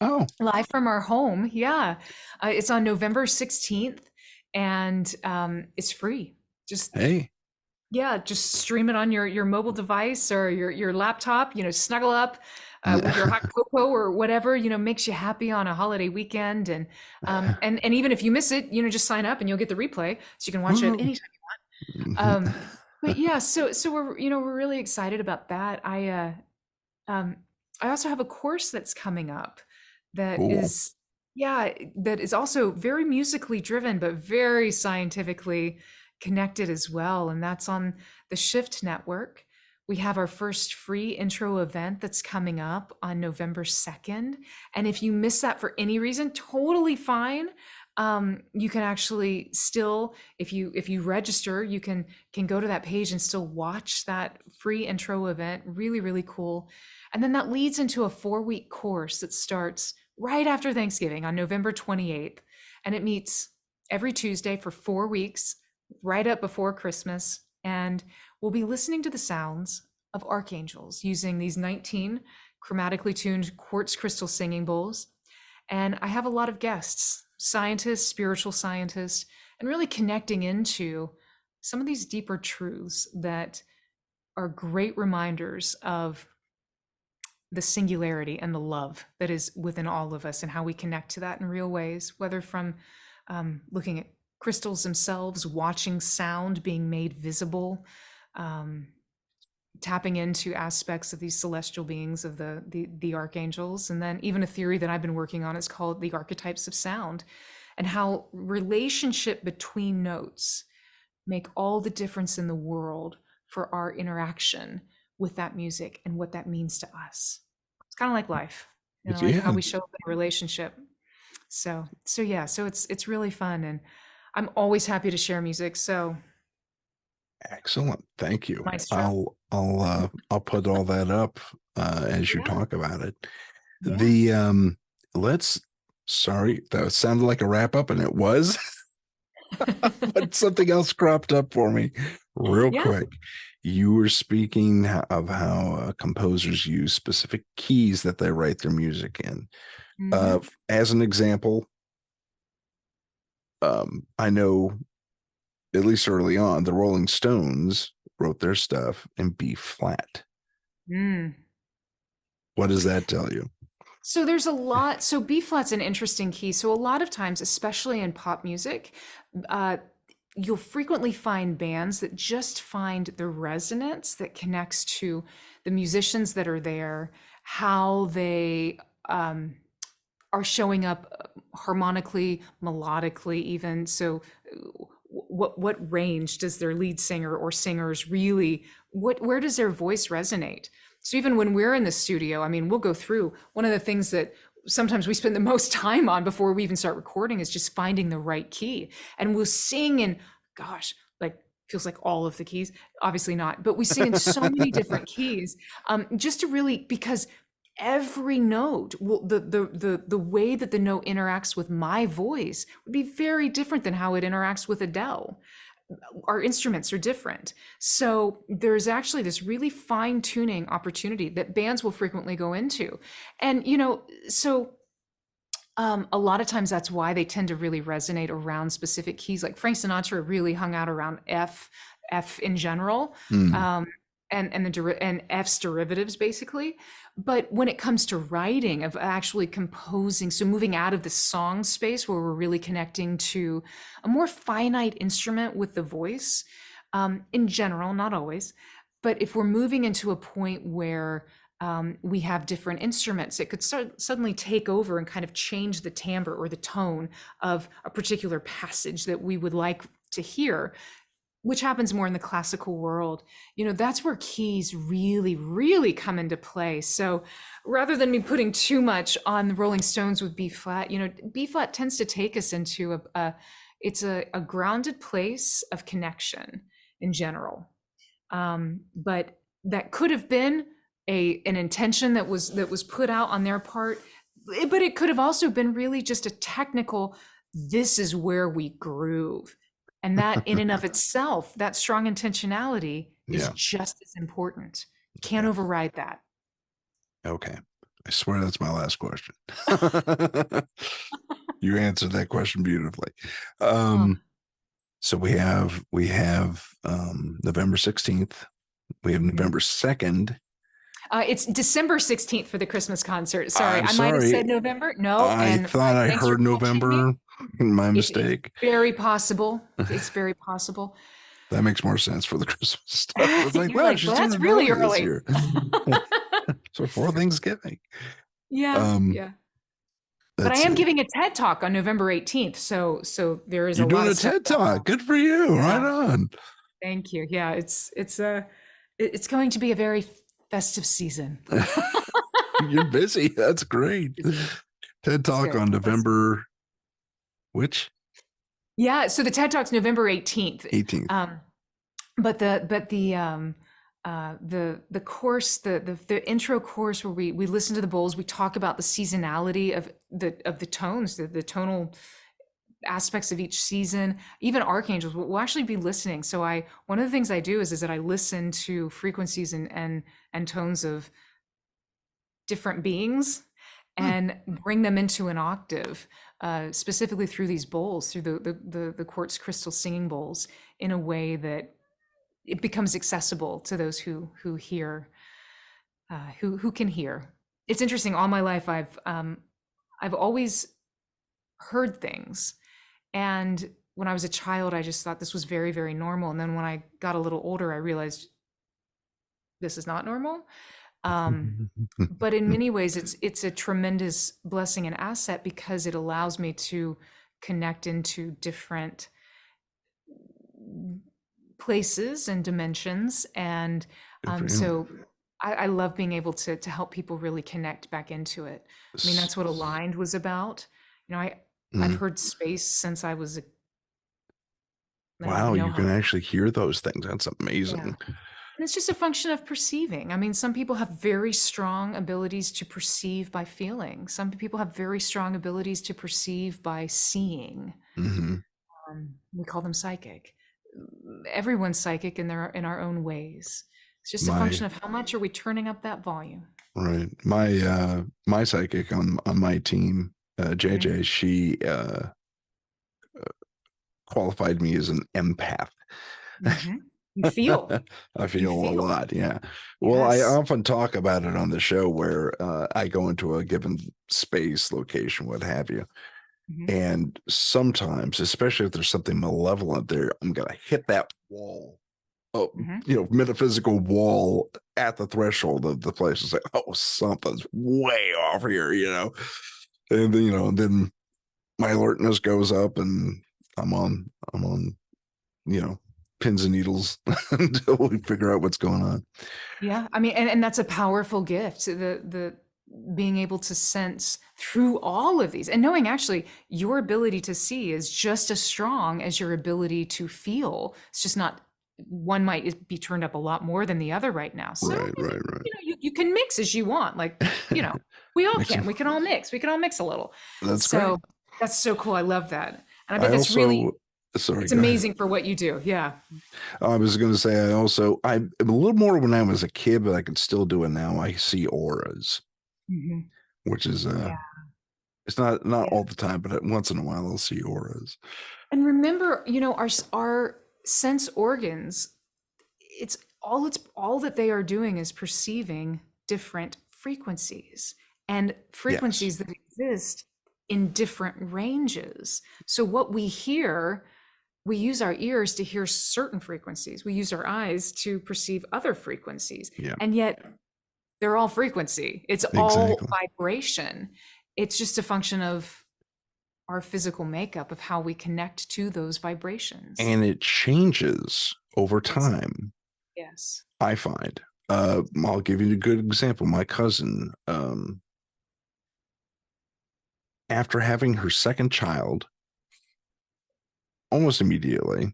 Oh, live from our home. Yeah, it's on November 16th, and it's free. Just hey. Yeah, just stream it on your mobile device or your laptop. Snuggle up with your hot cocoa or whatever makes you happy on a holiday weekend, and even if you miss it, just sign up and you'll get the replay, so you can watch it Oh. anytime. But yeah, so we're really excited about that. Um, I also have a course that's coming up that Cool. is, yeah, that is also very musically driven, but very scientifically connected as well. And that's on the Shift Network. We have our first free intro event that's coming up on November 2nd. And if you miss that for any reason, totally fine. You can actually still, if you register, you can go to that page and still watch that free intro event. Really, really cool. And then that leads into a 4-week course that starts right after Thanksgiving on November 28th. And it meets every Tuesday for 4 weeks, right up before Christmas. And we'll be listening to the sounds of archangels using these 19 chromatically tuned quartz crystal singing bowls. And I have a lot of guests, scientists, spiritual scientists, and really connecting into some of these deeper truths that are great reminders of the singularity and the love that is within all of us, and how we connect to that in real ways, whether from looking at crystals themselves, watching sound being made visible, um, tapping into aspects of these celestial beings of the archangels. And then even a theory that I've been working on is called the archetypes of sound, and how relationship between notes make all the difference in the world for our interaction with that music and what that means to us. It's kind of like life, like how Yeah. we show up in a relationship. So yeah, so it's really fun, and I'm always happy to share music. So Excellent. Thank you. maestro. I'll put all that up as you Yeah, talk about it. yeah. The let's Sorry, that sounded like a wrap up, and it was, but something else cropped up for me real Yeah. quick. You were speaking of how composers use specific keys that they write their music in. Hmm. As an example, I know, at least early on, the Rolling Stones wrote their stuff in B flat. Mm. What does that tell you? So there's a lot. So B flat's an interesting key. So a lot of times, especially in pop music, uh, you'll frequently find bands that just find the resonance that connects to the musicians that are there, how they are showing up harmonically, melodically, even. So, what range does their lead singer or singers really? Where does their voice resonate? So even when we're in the studio, I mean, we'll go through one of the things that sometimes we spend the most time on before we even start recording is just finding the right key. And we'll sing in, gosh, like feels like all of the keys, obviously not, but we sing in so many different keys, just to really, because every note will, the way that the note interacts with my voice would be very different than how it interacts with Adele. Our instruments are different. So there's actually this really fine tuning opportunity that bands will frequently go into. And, so a lot of times that's why they tend to really resonate around specific keys. Like Frank Sinatra really hung out around F in general, Hmm. um, and F's derivatives basically. But when it comes to writing, of actually composing, so moving out of the song space where we're really connecting to a more finite instrument with the voice, in general, not always, but if we're moving into a point where we have different instruments, it could suddenly take over and kind of change the timbre or the tone of a particular passage that we would like to hear, which happens more in the classical world. That's where keys really, really come into play. So rather than me putting too much on the Rolling Stones with B flat, B flat tends to take us into it's a grounded place of connection in general. But that could have been an intention that was put out on their part, but it could have also been really just a technical, this is where we groove. And that in and of itself, that strong intentionality is Yeah. just as important. Can't Yeah. override that. Okay. I swear that's my last question. You answered that question beautifully. Oh. So we have November 16th. We have Mhm. November 2nd. It's December 16th for the Christmas concert. Sorry, I'm I might have sorry. said November. No, I and thought I thanks for heard catching me. November. My It's mistake. very possible. It's very possible. That makes more sense for the Christmas stuff. I was like, You're wow, like, she's well, doing that's it really early this early. year. So for Thanksgiving. Yeah, Um, yeah. But I let's am see. giving a TED talk on November 18th, so there is a You're lot doing of a stuff TED going Talk. on. Good for you. Right Yeah, on. thank you. Yeah, it's going to be a very festive season. You're busy. That's great. TED It's Talk good. on Bless you. November which? Yeah, so the TED Talk's November 18th. 18th. Um, but the course, the intro course where we listen to the bowls, we talk about the seasonality of the tones, the tonal aspects of each season, even archangels. We'll actually be listening. So one of the things I do is that I listen to frequencies and tones of different beings Hmm. and bring them into an octave, specifically through these bowls, through the quartz crystal singing bowls, in a way that it becomes accessible to those who hear, who can hear. It's interesting. All my life, I've always heard things, and when I was a child, I just thought this was very, very normal. And then when I got a little older, I realized this is not normal. But in many ways, it's a tremendous blessing and asset because it allows me to connect into different places and dimensions. And Good for you. so I love being able to help people really connect back into it. I mean, S- that's what Aligned was about. I've mhm. heard space since I don't Wow, even know you how can long. actually hear those things. That's Yeah. amazing. And it's just a function of perceiving. I mean, some people have very strong abilities to perceive by feeling. Some people have very strong abilities to perceive by seeing. Hmm. We call them psychic. Everyone's psychic in our own ways. It's just a My function of how much are we turning up that volume. right, my psychic on my team, Mhm, JJ, she qualified me as an empath. mhm. You feel. I You feel a feel. lot, yeah. Well, I Yes. often talk about it on the show where I go into a given space, location, what have you. Mhm, And sometimes, especially if there's something malevolent there, I'm gonna hit that wall, oh, mhm. metaphysical wall at the threshold of the place. It's like, oh, something's way off here. And then, then my alertness goes up, and I'm on, you know, pins and needles until we figure out what's going on. Yeah, I mean, and that's a powerful gift. The being able to sense through all of these and knowing actually your ability to see is just as strong as your ability to feel. It's just not one might be turned up a lot more than the other right now. So, Right, right, right. you can mix as you want. Like, you know, we all Makes can. them, We can all mix. We can all mix a little. that's great. So that's so cool. I love that. And I I bet that's really, also, sorry, it's go ahead. amazing for what you do. Yeah. I was going to say, I'm a little more when I was a kid, but I can still do it now. I see auras, Mhm. which is, Yeah. it's not Yeah. all the time, but once in a while I'll see auras. And remember, our sense organs, it's all that they are doing is perceiving different frequencies and Yes. frequencies that exist in different ranges. So what we hear, we use our ears to hear certain frequencies. We use our eyes to perceive other frequencies. Yeah, And yet they're all frequency. It's all exactly. vibration. It's just a function of our physical makeup of how we connect to those vibrations. And it changes over Ex- time, Yes. I find. I'll give you a good example. My cousin, after having her second child, almost immediately,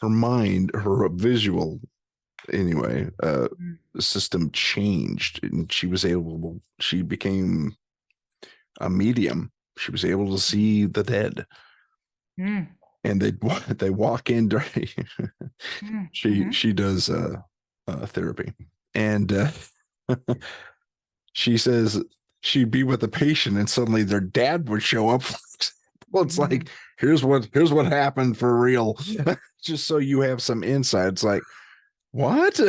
her mind, her visual anyway, Mm, system changed, and she became a medium. She was able to see the dead, mm, and they walk in during. mm, mhm, She does therapy, and she says she'd be with the patient, and suddenly their dad would show up. Well, it's mhm. like, here's what happened for real, just so you have some insight. It's like, what?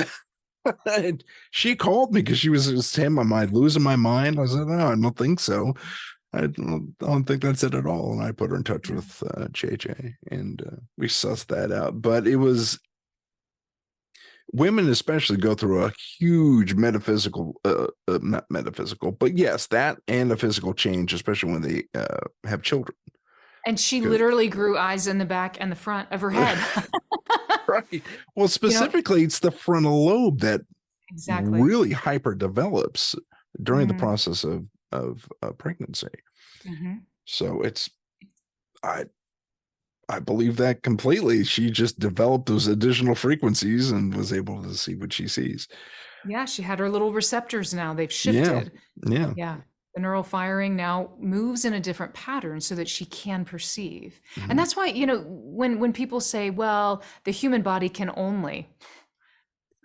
And she called me because she was just, Tim, am I losing my mind? I said, no, I don't think so. I don't think that's it at all. And I put her in touch Yeah. with JJ, and we sussed that out. But it was, women especially go through a huge metaphysical, not metaphysical, but yes, that and a physical change, especially when they have children. And she 'Cause- literally grew eyes in the back and the front of her head. right. Well, You know, specifically, it's the frontal lobe that exactly. really hyper develops during the Mm, process of pregnancy. mhm. So I I believe that completely. She just developed those additional frequencies and was able to see what she sees. Yeah, she had her little receptors now. They've Yeah, shifted. yeah. Yeah. The neural firing now moves in a different pattern so that she can perceive. And Mhm. that's why, when people say, well, the human body can only,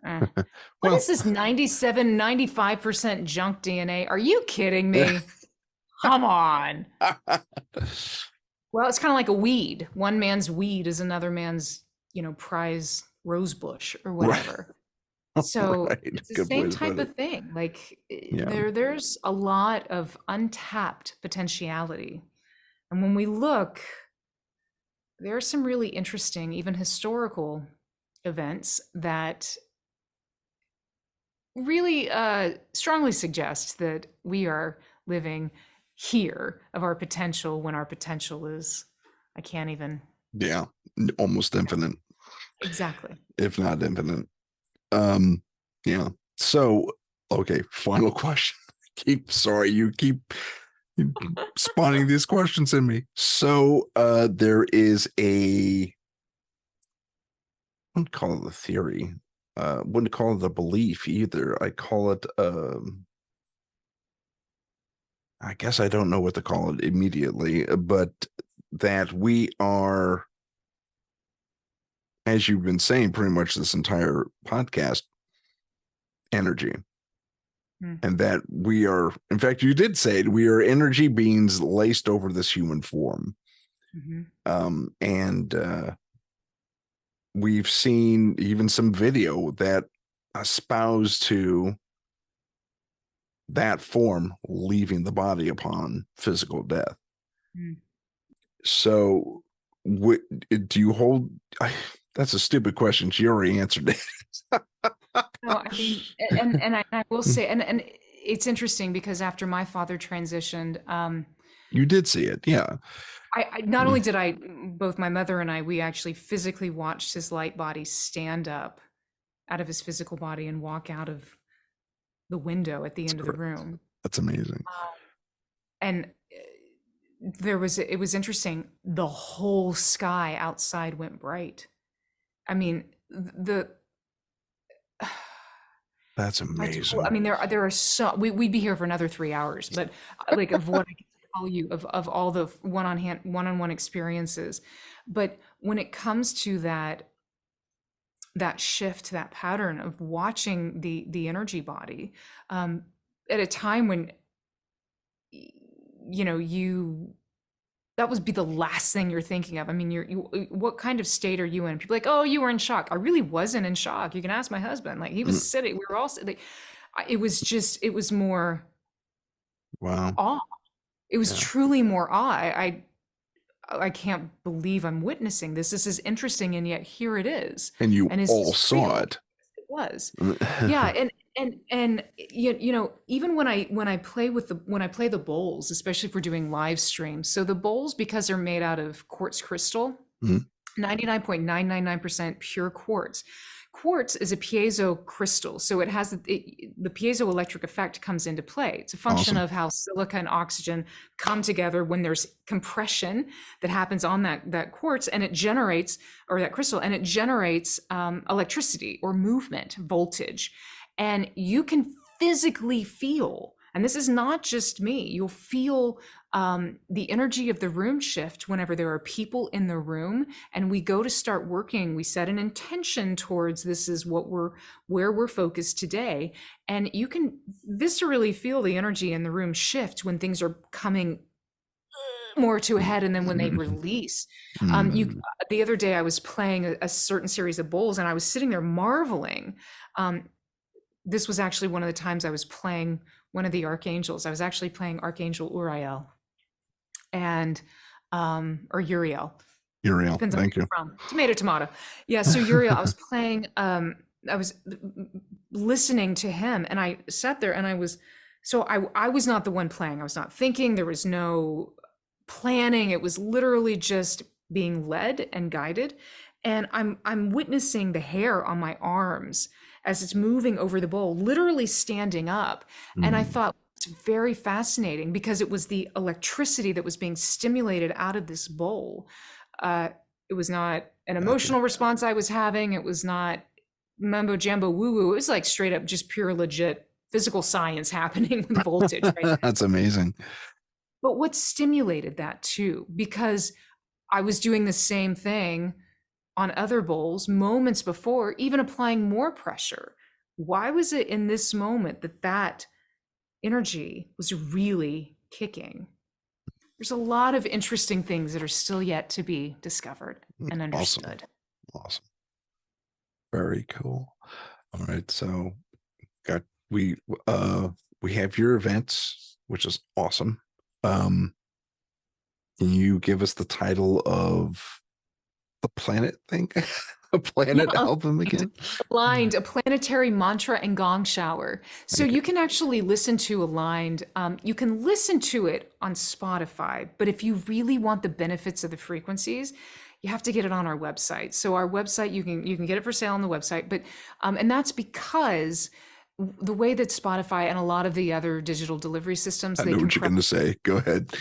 what Well, is this 97, 95% junk DNA? Are you kidding me? Come on. Well, it's kind of like a weed. One man's weed is another man's, prize rose bush or right, whatever. So right. it's the Good way same to put type it. of thing. Like Yeah. there's a lot of untapped potentiality. And when we look, there are some really interesting, even historical events that really strongly suggest that we are living here of our potential when our potential is, I can't even. Yeah. Almost infinite, Exactly. if not infinite. Um, yeah. So, okay, final question. You keep spawning these questions in me. So, there is a wouldn't call it a theory. Wouldn't call it a belief either. I call it, I guess I don't know what to call it immediately, but that we are, as you've been saying pretty much this entire podcast, energy. And that we are, in fact, you did say it, we are energy beings laced over this human form. And we've seen even some video that espouse to that form leaving the body upon physical death. So do you hold, that's a stupid question. She already answered it. No, I mean, and I will say, and it's interesting because after my father transitioned, you did see it, yeah. I not only did I, both my mother and I, we actually physically watched his light body stand up out of his physical body and walk out of the window at the end of the room. That's amazing. And it was interesting. The whole sky outside went bright. I mean, that's amazing. I mean, there are so, we'd be here for another 3 hours, but like of what I can tell you of all the one-on-one experiences. But when it comes to that shift, that pattern of watching the energy body, at a time when, you know, that would be the last thing you're thinking of. I mean, what kind of state are you in? People are like, oh, you were in shock. I really wasn't in shock. You can ask my husband. Like, he was sitting, we were all sitting. It was more awe. It was truly more awe. I can't believe I'm witnessing this. This is interesting, and yet here it is. And you all saw it. It was, yeah. And you know, even when I play the bowls, especially if we're doing live streams. So the bowls, because they're made out of quartz crystal, 99.999% pure quartz. Quartz is a piezo crystal, so it has the piezoelectric effect comes into play. It's a function of how silica and oxygen come together when there's compression that happens on that quartz, and it generates, or that crystal, and it generates electricity or movement, voltage. And you can physically feel, and this is not just me, you'll feel the energy of the room shift whenever there are people in the room and we go to start working. We set an intention towards, this is where we're focused today. And you can viscerally feel the energy in the room shift when things are coming more to a head, and then when they release. The other day I was playing a certain series of bowls and I was sitting there marveling. This was actually one of the times I was playing one of the archangels. I was actually playing Archangel Uriel, and or Uriel. Uriel, depends thank you. From. Tomato. Yeah, so Uriel, I was playing, I was listening to him, and I sat there and I was not the one playing. I was not thinking, there was no planning. It was literally just being led and guided. And I'm witnessing the hair on my arms as it's moving over the bowl, literally standing up. And I thought, it's very fascinating because it was the electricity that was being stimulated out of this bowl. It was not an emotional response I was having. It was not mumbo jumbo woo woo. It was like straight up just pure legit physical science happening with voltage. Right? That's amazing. But what stimulated that too? Because I was doing the same thing on other bowls moments before, even applying more pressure. Why was it in this moment that energy was really kicking? There's a lot of interesting things that are still yet to be discovered and understood. Awesome. Very cool. All right, so we have your events, which is awesome. Can you give us the title of the planet thing? A planet album again? Aligned, a planetary mantra and gong shower. So you can actually listen to Aligned. You can listen to it on Spotify, but if you really want the benefits of the frequencies, you have to get it on our website. So our website, you can get it for sale on the website, but and that's because the way that Spotify and a lot of the other digital delivery systems, I know what you're going to say. Go ahead.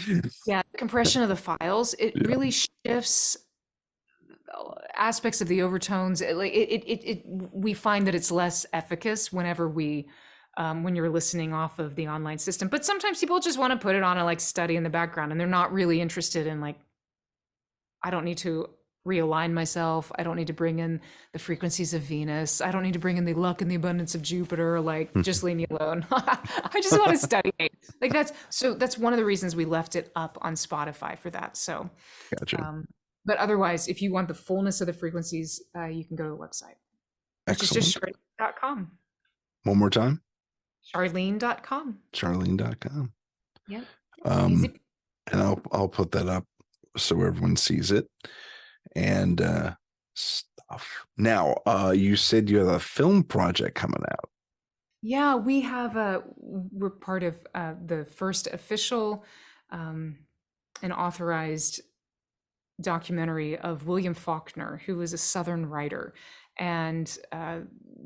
Yeah, the compression of the files, it really shifts aspects of the overtones, we find that it's less efficacious whenever when you're listening off of the online system. But sometimes people just want to put it on and like study in the background, and they're not really interested in like, I don't need to realign myself. I don't need to bring in the frequencies of Venus. I don't need to bring in the luck and the abundance of Jupiter. Like, just leave me alone. I just want to study. Like that's one of the reasons we left it up on Spotify for that. So, Gotcha. but otherwise, if you want the fullness of the frequencies, you can go to the website, which is just Excellent. Charlene.com. One more time. Charlene.com. Charlene.com. Yep. And Easy. I'll put that up so everyone sees it. And stuff. Now, you said you have a film project coming out. Yeah, we're part of the first official and authorized documentary of William Faulkner, who was a Southern writer. And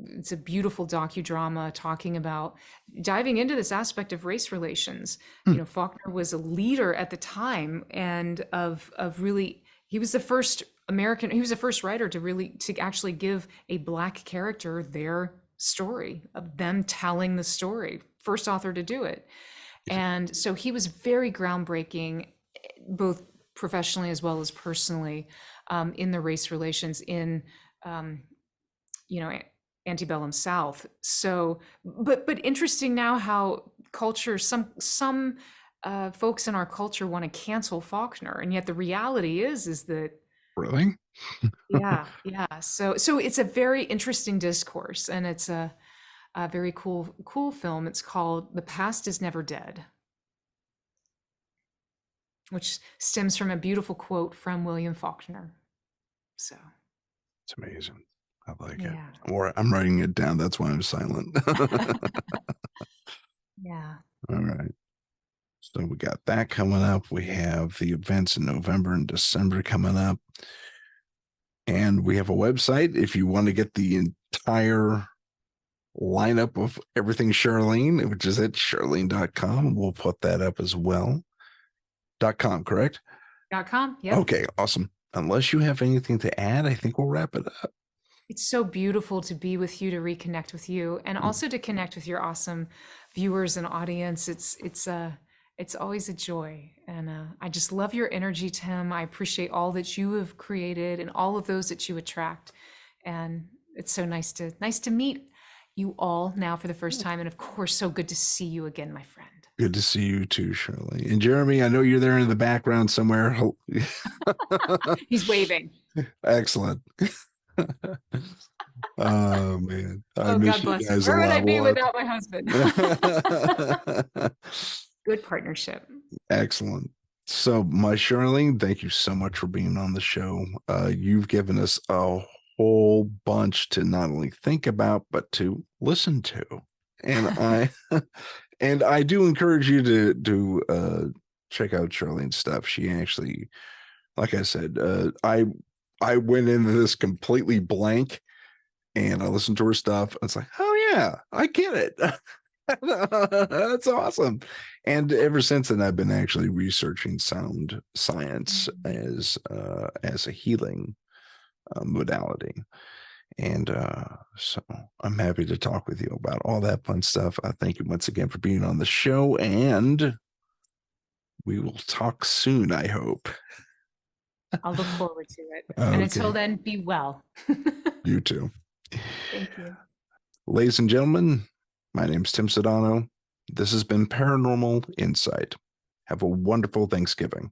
it's a beautiful docudrama talking about diving into this aspect of race relations. You know, Faulkner was a leader at the time, and of really, he was the first writer to actually give a Black character their story, of them telling the story, first author to do it. And so he was very groundbreaking, both professionally as well as personally, in the race relations in antebellum South. So, but interesting now how culture, some folks in our culture want to cancel Faulkner, and yet the reality is that Really? yeah. So it's a very interesting discourse, and it's a very cool film. It's called "The Past Is Never Dead," which stems from a beautiful quote from William Faulkner. So It's amazing. I like it. yeah. Or I'm writing it down. That's why I'm silent. Yeah. All right. So we got that coming up. We have the events in November and December coming up. And we have a website if you want to get the entire lineup of everything Charlene, which is at charlene.com. We'll put that up as well. .com, correct? .com. Yep. Okay, awesome. Unless you have anything to add, I think we'll wrap it up. It's so beautiful to be with you, to reconnect with you, and also to connect with your awesome viewers and audience. It's always a joy, and I just love your energy, Tim. I appreciate all that you have created and all of those that you attract, and it's so nice to meet you all now for the first time, and of course, so good to see you again, my friend. Good to see you too, Shirley. And Jeremy, I know you're there in the background somewhere. He's waving. Excellent. Oh man, I miss God you bless. guys Where a would I lot be more. without my husband? Good partnership. Excellent. So, my Charlene, thank you so much for being on the show. You've given us a whole bunch to not only think about but to listen to, and I do encourage you to check out Charlene's stuff. She actually, like I said, I went into this completely blank, and I listened to her stuff. It's like, oh yeah, I get it. That's awesome. And ever since then, I've been actually researching sound science as a healing modality. And so I'm happy to talk with you about all that fun stuff. I thank you once again for being on the show, and we will talk soon, I hope. I'll look forward to it. Okay. And until then, be well. You too. Thank you. Ladies and gentlemen, my name's Tim Sedano. This has been Paranormal Insight. Have a wonderful Thanksgiving.